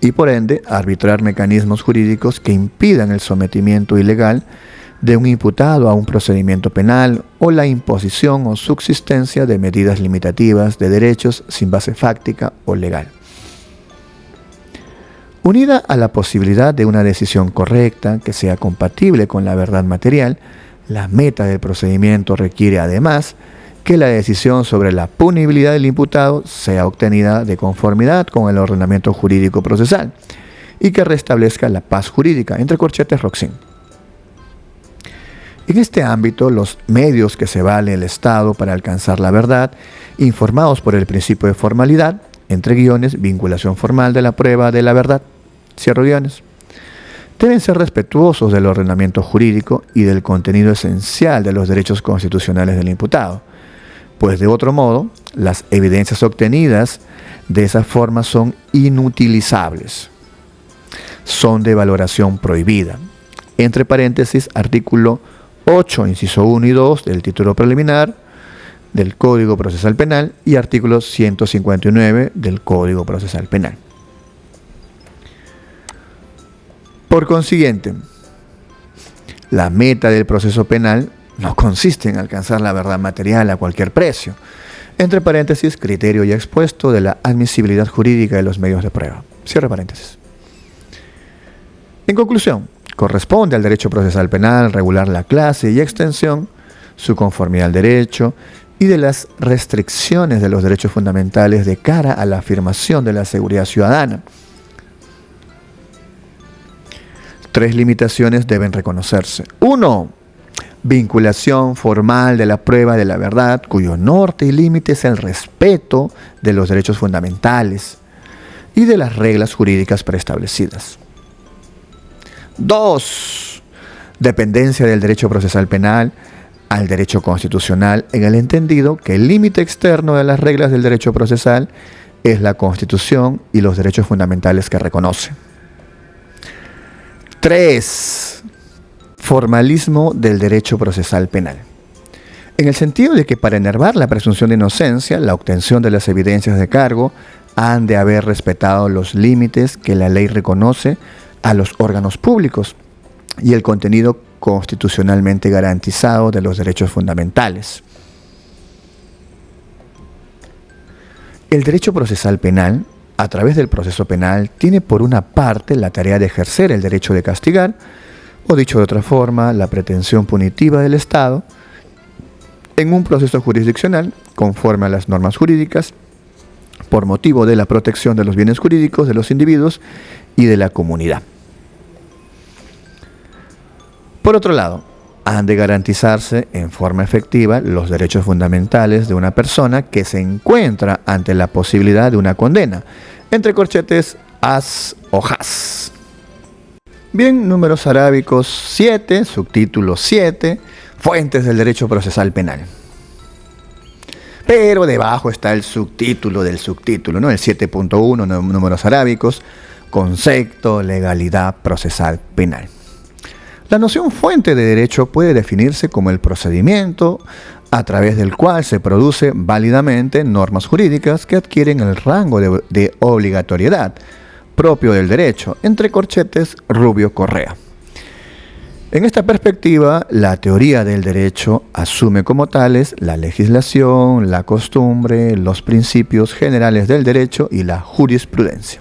y por ende arbitrar mecanismos jurídicos que impidan el sometimiento ilegal de un imputado a un procedimiento penal o la imposición o subsistencia de medidas limitativas de derechos sin base fáctica o legal. Unida a la posibilidad de una decisión correcta que sea compatible con la verdad material, la meta del procedimiento requiere además que la decisión sobre la punibilidad del imputado sea obtenida de conformidad con el ordenamiento jurídico procesal y que restablezca la paz jurídica, entre corchetes, Roxin. En este ámbito, los medios que se vale el Estado para alcanzar la verdad, informados por el principio de formalidad, entre guiones, vinculación formal de la prueba de la verdad, cierro guiones, deben ser respetuosos del ordenamiento jurídico y del contenido esencial de los derechos constitucionales del imputado, pues de otro modo, las evidencias obtenidas de esa forma son inutilizables, son de valoración prohibida. Entre paréntesis, artículo 8, inciso 1 y 2 del título preliminar del Código Procesal Penal y artículo 159 del Código Procesal Penal. Por consiguiente, la meta del proceso penal no consiste en alcanzar la verdad material a cualquier precio. Entre paréntesis, criterio ya expuesto de la admisibilidad jurídica de los medios de prueba. Cierre paréntesis. En conclusión, corresponde al derecho procesal penal regular la clase y extensión, su conformidad al derecho y de las restricciones de los derechos fundamentales de cara a la afirmación de la seguridad ciudadana. 3 limitaciones deben reconocerse. 1. Vinculación formal de la prueba de la verdad, cuyo norte y límite es el respeto de los derechos fundamentales y de las reglas jurídicas preestablecidas. 2. Dependencia del derecho procesal penal al derecho constitucional en el entendido que el límite externo de las reglas del derecho procesal es la Constitución y los derechos fundamentales que reconoce. 3. Formalismo del derecho procesal penal. En el sentido de que para enervar la presunción de inocencia, la obtención de las evidencias de cargo han de haber respetado los límites que la ley reconoce a los órganos públicos y el contenido constitucionalmente garantizado de los derechos fundamentales. El derecho procesal penal, a través del proceso penal, tiene por una parte la tarea de ejercer el derecho de castigar, o dicho de otra forma, la pretensión punitiva del Estado, en un proceso jurisdiccional, conforme a las normas jurídicas, por motivo de la protección de los bienes jurídicos de los individuos y de la comunidad. Por otro lado, han de garantizarse en forma efectiva los derechos fundamentales de una persona que se encuentra ante la posibilidad de una condena, entre corchetes, as o has. Bien, números arábicos 7, subtítulo 7, fuentes del derecho procesal penal. Pero debajo está el subtítulo del subtítulo, ¿no? El 7.1, números arábicos, concepto, legalidad procesal penal. La noción fuente de derecho puede definirse como el procedimiento a través del cual se produce válidamente normas jurídicas que adquieren el rango de obligatoriedad propio del derecho, entre corchetes Rubio Correa. En esta perspectiva, la teoría del derecho asume como tales la legislación, la costumbre, los principios generales del derecho y la jurisprudencia.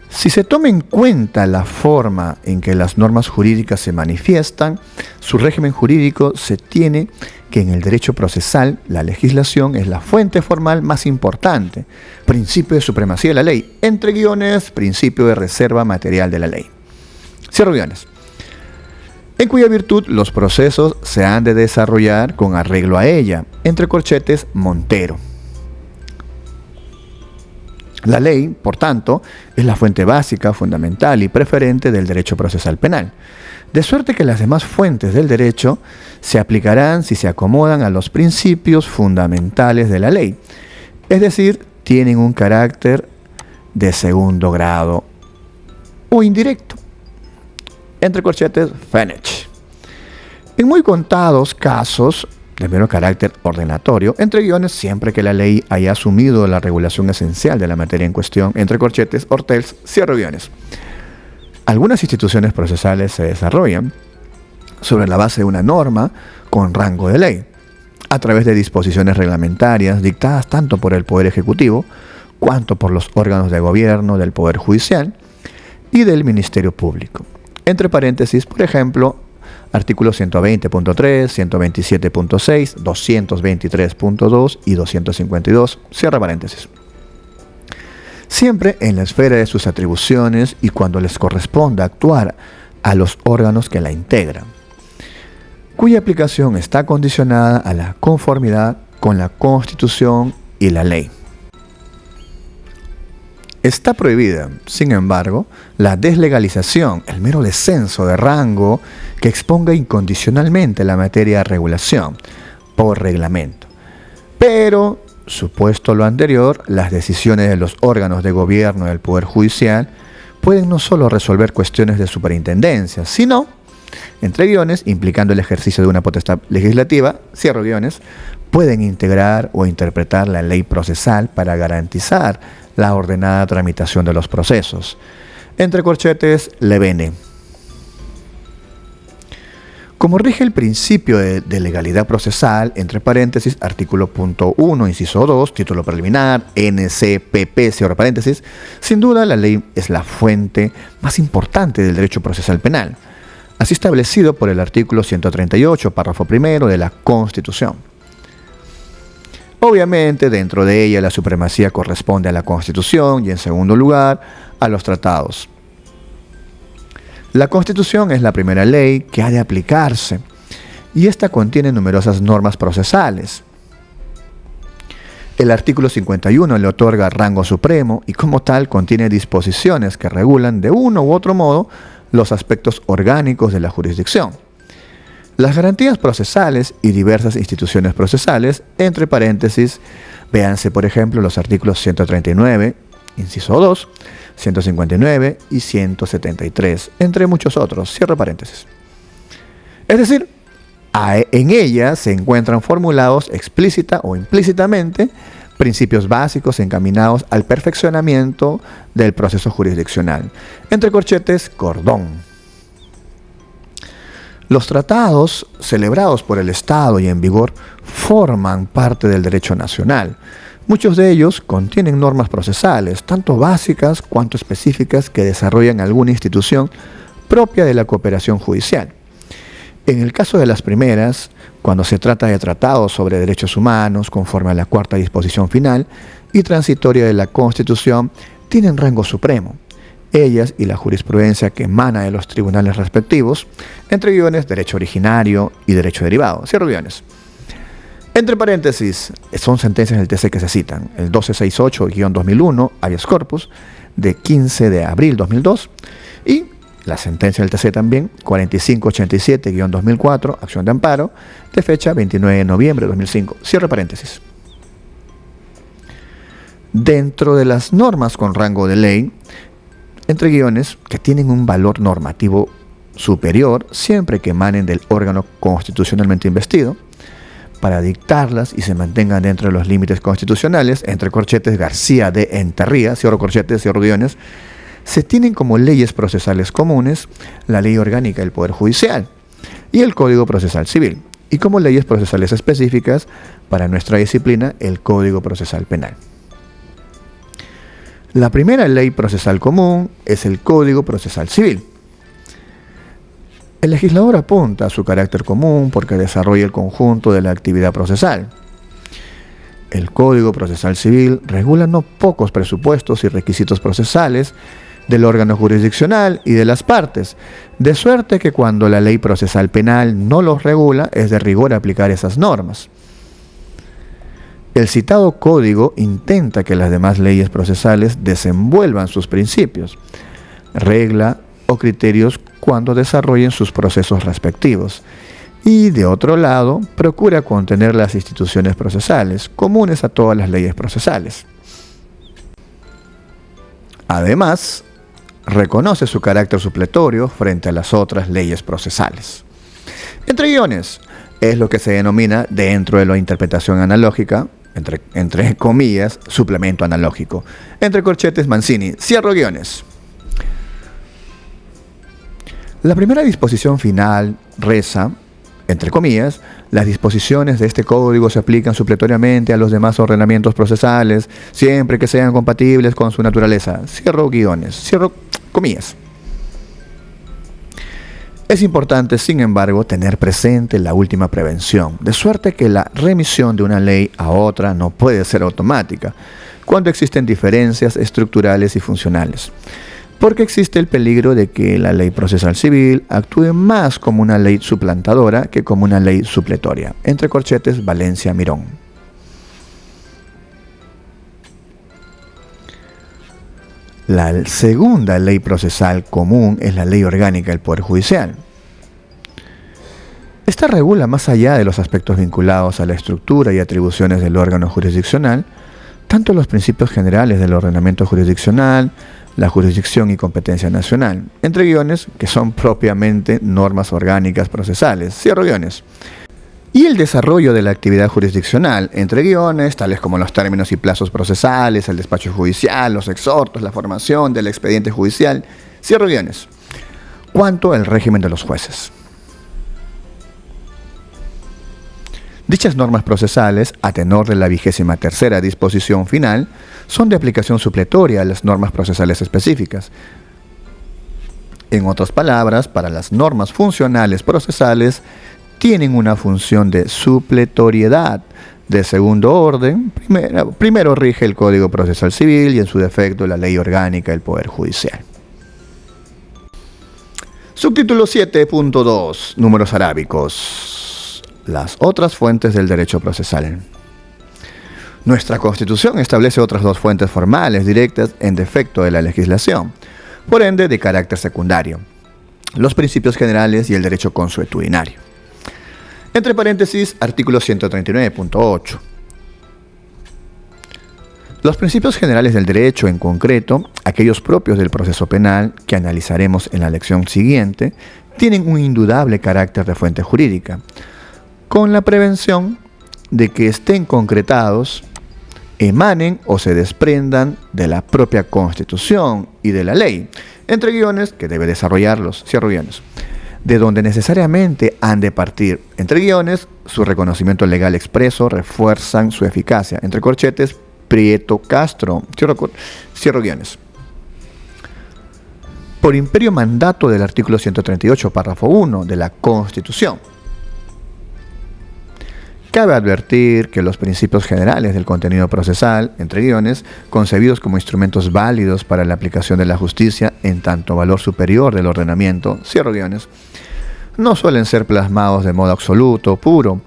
Si se toma en cuenta la forma en que las normas jurídicas se manifiestan, su régimen jurídico se tiene que en el derecho procesal la legislación es la fuente formal más importante, principio de supremacía de la ley, entre guiones, principio de reserva material de la ley. Cierro guiones. En cuya virtud los procesos se han de desarrollar con arreglo a ella, entre corchetes Montero. La ley, por tanto, es la fuente básica, fundamental y preferente del derecho procesal penal, de suerte que las demás fuentes del derecho se aplicarán si se acomodan a los principios fundamentales de la ley, es decir, tienen un carácter de segundo grado o indirecto. Entre corchetes, Fenech. En muy contados casos de mero carácter ordenatorio, entre guiones, siempre que la ley haya asumido la regulación esencial de la materia en cuestión, entre corchetes, Hortels, cierro guiones. Algunas instituciones procesales se desarrollan sobre la base de una norma con rango de ley, a través de disposiciones reglamentarias dictadas tanto por el Poder Ejecutivo, cuanto por los órganos de gobierno del Poder Judicial y del Ministerio Público. Entre paréntesis, por ejemplo, artículos 120.3, 127.6, 223.2 y 252, cierra paréntesis. Siempre en la esfera de sus atribuciones y cuando les corresponda actuar a los órganos que la integran, cuya aplicación está condicionada a la conformidad con la Constitución y la ley. Está prohibida, sin embargo, la deslegalización, el mero descenso de rango que exponga incondicionalmente la materia de regulación por reglamento. Pero, supuesto lo anterior, las decisiones de los órganos de gobierno del Poder Judicial pueden no solo resolver cuestiones de superintendencia, sino, entre guiones, implicando el ejercicio de una potestad legislativa, cierro guiones, pueden integrar o interpretar la ley procesal para garantizar la ordenada tramitación de los procesos. Entre corchetes, Levene. Como rige el principio de legalidad procesal, entre paréntesis, artículo punto 1, inciso 2, título preliminar, NCPP, cierro paréntesis, sin duda la ley es la fuente más importante del derecho procesal penal, así establecido por el artículo 138, párrafo primero de la Constitución. Obviamente, dentro de ella la supremacía corresponde a la Constitución y, en segundo lugar, a los tratados. La Constitución es la primera ley que ha de aplicarse y esta contiene numerosas normas procesales. El artículo 51 le otorga rango supremo y como tal contiene disposiciones que regulan de uno u otro modo los aspectos orgánicos de la jurisdicción. Las garantías procesales y diversas instituciones procesales, entre paréntesis, véanse por ejemplo los artículos 139, inciso 2, 159 y 173, entre muchos otros, cierro paréntesis. Es decir, en ella se encuentran formulados explícita o implícitamente principios básicos encaminados al perfeccionamiento del proceso jurisdiccional, entre corchetes, cordón. Los tratados celebrados por el Estado y en vigor forman parte del derecho nacional. Muchos de ellos contienen normas procesales, tanto básicas cuanto específicas, que desarrollan alguna institución propia de la cooperación judicial. En el caso de las primeras, cuando se trata de tratados sobre derechos humanos, conforme a la cuarta disposición final y transitoria de la Constitución, tienen rango supremo. Ellas y la jurisprudencia que emana de los tribunales respectivos, entre guiones, derecho originario y derecho derivado. Cierro guiones. Entre paréntesis, son sentencias del TC que se citan: el 1268-2001, habeas corpus, de 15 de abril 2002, y la sentencia del TC también, 4587-2004, acción de amparo, de fecha 29 de noviembre de 2005. Cierre paréntesis. Dentro de las normas con rango de ley, entre guiones, que tienen un valor normativo superior, siempre que emanen del órgano constitucionalmente investido, para dictarlas y se mantengan dentro de los límites constitucionales, entre corchetes García de Enterría, cierro corchetes, cierro guiones, se tienen como leyes procesales comunes la Ley Orgánica del Poder Judicial y el Código Procesal Civil, y como leyes procesales específicas para nuestra disciplina, el Código Procesal Penal. La primera ley procesal común es el Código Procesal Civil. El legislador apunta a su carácter común porque desarrolla el conjunto de la actividad procesal. El Código Procesal Civil regula no pocos presupuestos y requisitos procesales del órgano jurisdiccional y de las partes, de suerte que cuando la ley procesal penal no los regula, es de rigor aplicar esas normas. El citado código intenta que las demás leyes procesales desenvuelvan sus principios, regla o criterios cuando desarrollen sus procesos respectivos, y de otro lado procura contener las instituciones procesales comunes a todas las leyes procesales. Además, reconoce su carácter supletorio frente a las otras leyes procesales. Entre guiones, es lo que se denomina, dentro de la interpretación analógica, entre comillas, suplemento analógico. Entre corchetes Mancini, cierro guiones. La primera disposición final reza, entre comillas, las disposiciones de este código se aplican supletoriamente a los demás ordenamientos procesales, siempre que sean compatibles con su naturaleza. Cierro guiones, cierro comillas. Es importante, sin embargo, tener presente la última prevención, de suerte que la remisión de una ley a otra no puede ser automática, cuando existen diferencias estructurales y funcionales, porque existe el peligro de que la ley procesal civil actúe más como una ley suplantadora que como una ley supletoria. Entre corchetes, Valencia Mirón. La segunda ley procesal común es la Ley Orgánica del Poder Judicial. Esta regula, más allá de los aspectos vinculados a la estructura y atribuciones del órgano jurisdiccional, tanto los principios generales del ordenamiento jurisdiccional, la jurisdicción y competencia nacional, entre guiones, que son propiamente normas orgánicas procesales, cierro guiones, y el desarrollo de la actividad jurisdiccional, entre guiones, tales como los términos y plazos procesales, el despacho judicial, los exhortos, la formación del expediente judicial, cierro guiones, cuanto el régimen de los jueces. Dichas normas procesales, a tenor de la 23ª disposición final, son de aplicación supletoria a las normas procesales específicas. En otras palabras, para las normas funcionales procesales, tienen una función de supletoriedad de segundo orden. Primero rige el Código Procesal Civil y en su defecto la Ley Orgánica del Poder Judicial. Subtítulo 7.2. Números arábicos. Las otras fuentes del derecho procesal. Nuestra Constitución establece otras dos fuentes formales directas en defecto de la legislación, por ende de carácter secundario: los principios generales y el derecho consuetudinario. Entre paréntesis, artículo 139.8. Los principios generales del derecho, en concreto, aquellos propios del proceso penal, que analizaremos en la lección siguiente, tienen un indudable carácter de fuente jurídica, con la prevención de que estén concretados, emanen o se desprendan de la propia Constitución y de la ley, entre guiones que debe desarrollarlos, cierro guiones, de donde necesariamente han de partir, entre guiones, su reconocimiento legal expreso refuerzan su eficacia, entre corchetes, Prieto Castro, cierro guiones. Por imperio mandato del artículo 138, párrafo 1 de la Constitución. Cabe advertir que los principios generales del contenido procesal, entre guiones, concebidos como instrumentos válidos para la aplicación de la justicia en tanto valor superior del ordenamiento, cierro guiones, no suelen ser plasmados de modo absoluto o puro,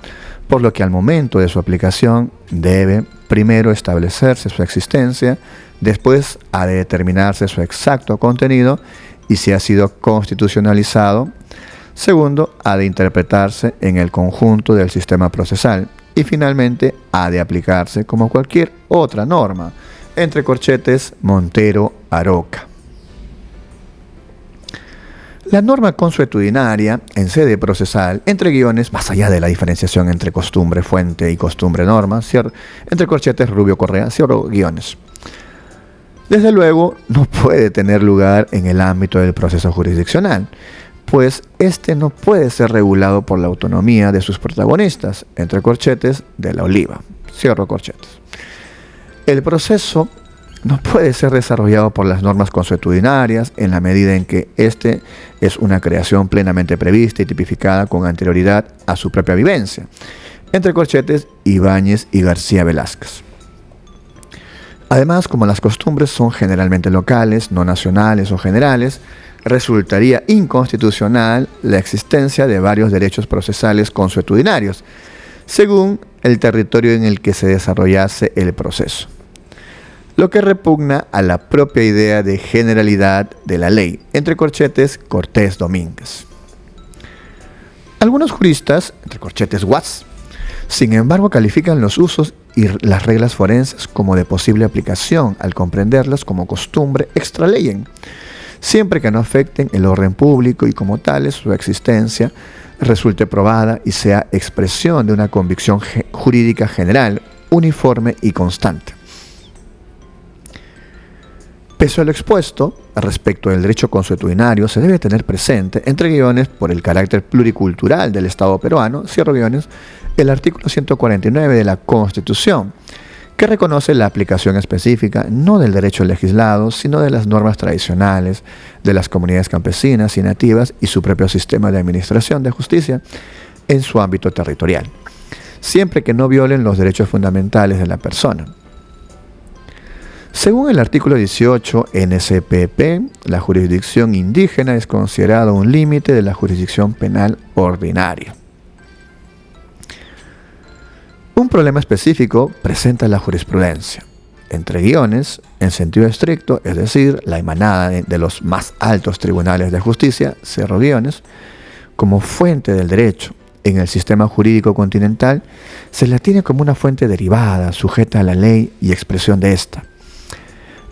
por lo que al momento de su aplicación debe primero establecerse su existencia, después ha de determinarse su exacto contenido y si ha sido constitucionalizado. Segundo, ha de interpretarse en el conjunto del sistema procesal y finalmente ha de aplicarse como cualquier otra norma, entre corchetes Montero Aroca. La norma consuetudinaria en sede procesal, entre guiones, más allá de la diferenciación entre costumbre fuente y costumbre norma, entre corchetes Rubio Correa, cierro guiones. Desde luego, no puede tener lugar en el ámbito del proceso jurisdiccional, pues este no puede ser regulado por la autonomía de sus protagonistas, entre corchetes de la Oliva, cierro corchetes. El proceso no puede ser desarrollado por las normas consuetudinarias en la medida en que este es una creación plenamente prevista y tipificada con anterioridad a su propia vivencia, entre corchetes Ibáñez y García Velázquez. Además, como las costumbres son generalmente locales, no nacionales o generales, resultaría inconstitucional la existencia de varios derechos procesales consuetudinarios, según el territorio en el que se desarrollase el proceso, lo que repugna a la propia idea de generalidad de la ley, entre corchetes Cortés Domínguez. Algunos juristas, entre corchetes Watts, sin embargo califican los usos y las reglas forenses como de posible aplicación al comprenderlas como costumbre extra leyem, siempre que no afecten el orden público y como tales su existencia resulte probada y sea expresión de una convicción jurídica general, uniforme y constante. Pese a lo expuesto, respecto del derecho consuetudinario, se debe tener presente, entre guiones, por el carácter pluricultural del Estado peruano, cierro guiones, el artículo 149 de la Constitución, que reconoce la aplicación específica no del derecho legislado, sino de las normas tradicionales de las comunidades campesinas y nativas y su propio sistema de administración de justicia en su ámbito territorial, siempre que no violen los derechos fundamentales de la persona. Según el artículo 18 NCPP, la jurisdicción indígena es considerada un límite de la jurisdicción penal ordinaria. Un problema específico presenta la jurisprudencia, entre guiones, en sentido estricto, es decir, la emanada de los más altos tribunales de justicia, cierro guiones, como fuente del derecho. En el sistema jurídico continental se la tiene como una fuente derivada, sujeta a la ley y expresión de ésta.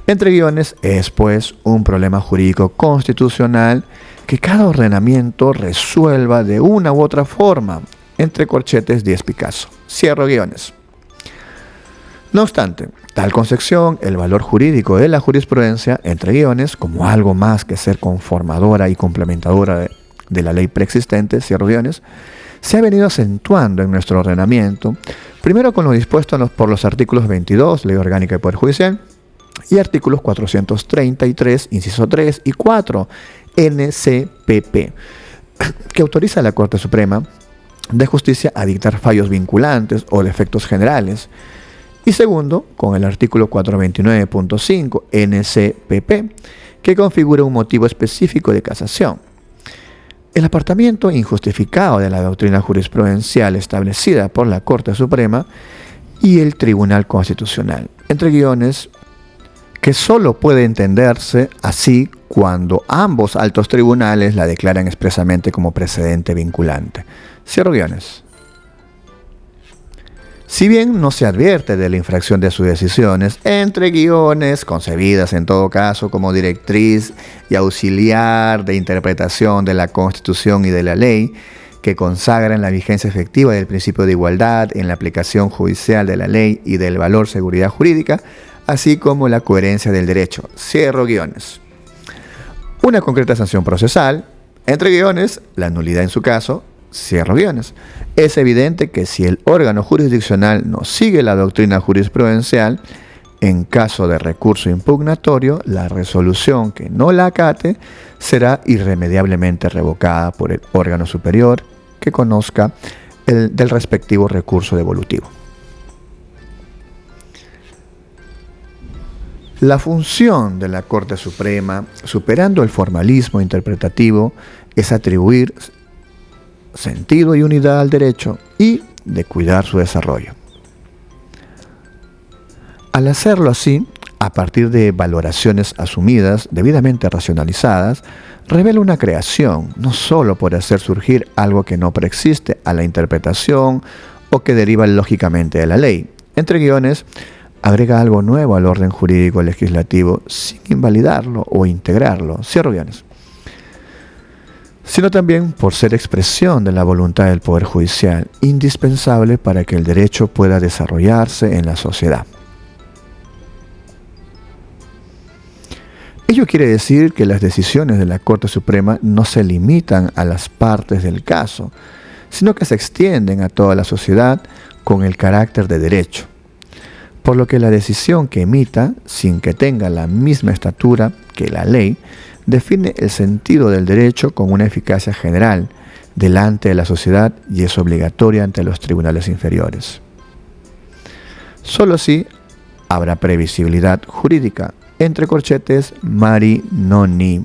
Entre guiones es, pues, un problema jurídico constitucional que cada ordenamiento resuelva de una u otra forma, entre corchetes Díez Picasso, cierro guiones. No obstante, tal concepción, el valor jurídico de la jurisprudencia, entre guiones, como algo más que ser conformadora y complementadora de la ley preexistente, cierro guiones, se ha venido acentuando en nuestro ordenamiento, primero con lo dispuesto por los artículos 22, Ley Orgánica del Poder Judicial, y artículos 433, inciso 3 y 4, NCPP, que autoriza a la Corte Suprema de Justicia a dictar fallos vinculantes o de efectos generales. Y segundo, con el artículo 429.5 NCPP, que configura un motivo específico de casación. El apartamiento injustificado de la doctrina jurisprudencial establecida por la Corte Suprema y el Tribunal Constitucional, entre guiones, que solo puede entenderse así cuando ambos altos tribunales la declaran expresamente como precedente vinculante. Cierro guiones. Si bien no se advierte de la infracción de sus decisiones, entre guiones, concebidas en todo caso como directriz y auxiliar de interpretación de la Constitución y de la ley, que consagran la vigencia efectiva del principio de igualdad en la aplicación judicial de la ley y del valor seguridad jurídica, así como la coherencia del derecho. Cierro guiones. Una concreta sanción procesal, entre guiones, la nulidad en su caso, cierro guiones. Es evidente que si el órgano jurisdiccional no sigue la doctrina jurisprudencial, en caso de recurso impugnatorio, la resolución que no la acate será irremediablemente revocada por el órgano superior que conozca del respectivo recurso devolutivo. La función de la Corte Suprema, superando el formalismo interpretativo, es atribuir sentido y unidad al derecho y de cuidar su desarrollo. Al hacerlo así, a partir de valoraciones asumidas, debidamente racionalizadas, revela una creación, no solo por hacer surgir algo que no preexiste a la interpretación o que deriva lógicamente de la ley. Entre guiones, agrega algo nuevo al orden jurídico legislativo sin invalidarlo o integrarlo. Cierro guiones. Sino también por ser expresión de la voluntad del Poder Judicial, indispensable para que el derecho pueda desarrollarse en la sociedad. Ello quiere decir que las decisiones de la Corte Suprema no se limitan a las partes del caso, sino que se extienden a toda la sociedad con el carácter de derecho, por lo que la decisión que emita, sin que tenga la misma estatura que la ley, define el sentido del derecho con una eficacia general delante de la sociedad y es obligatoria ante los tribunales inferiores. Solo así habrá previsibilidad jurídica, entre corchetes, mari noni.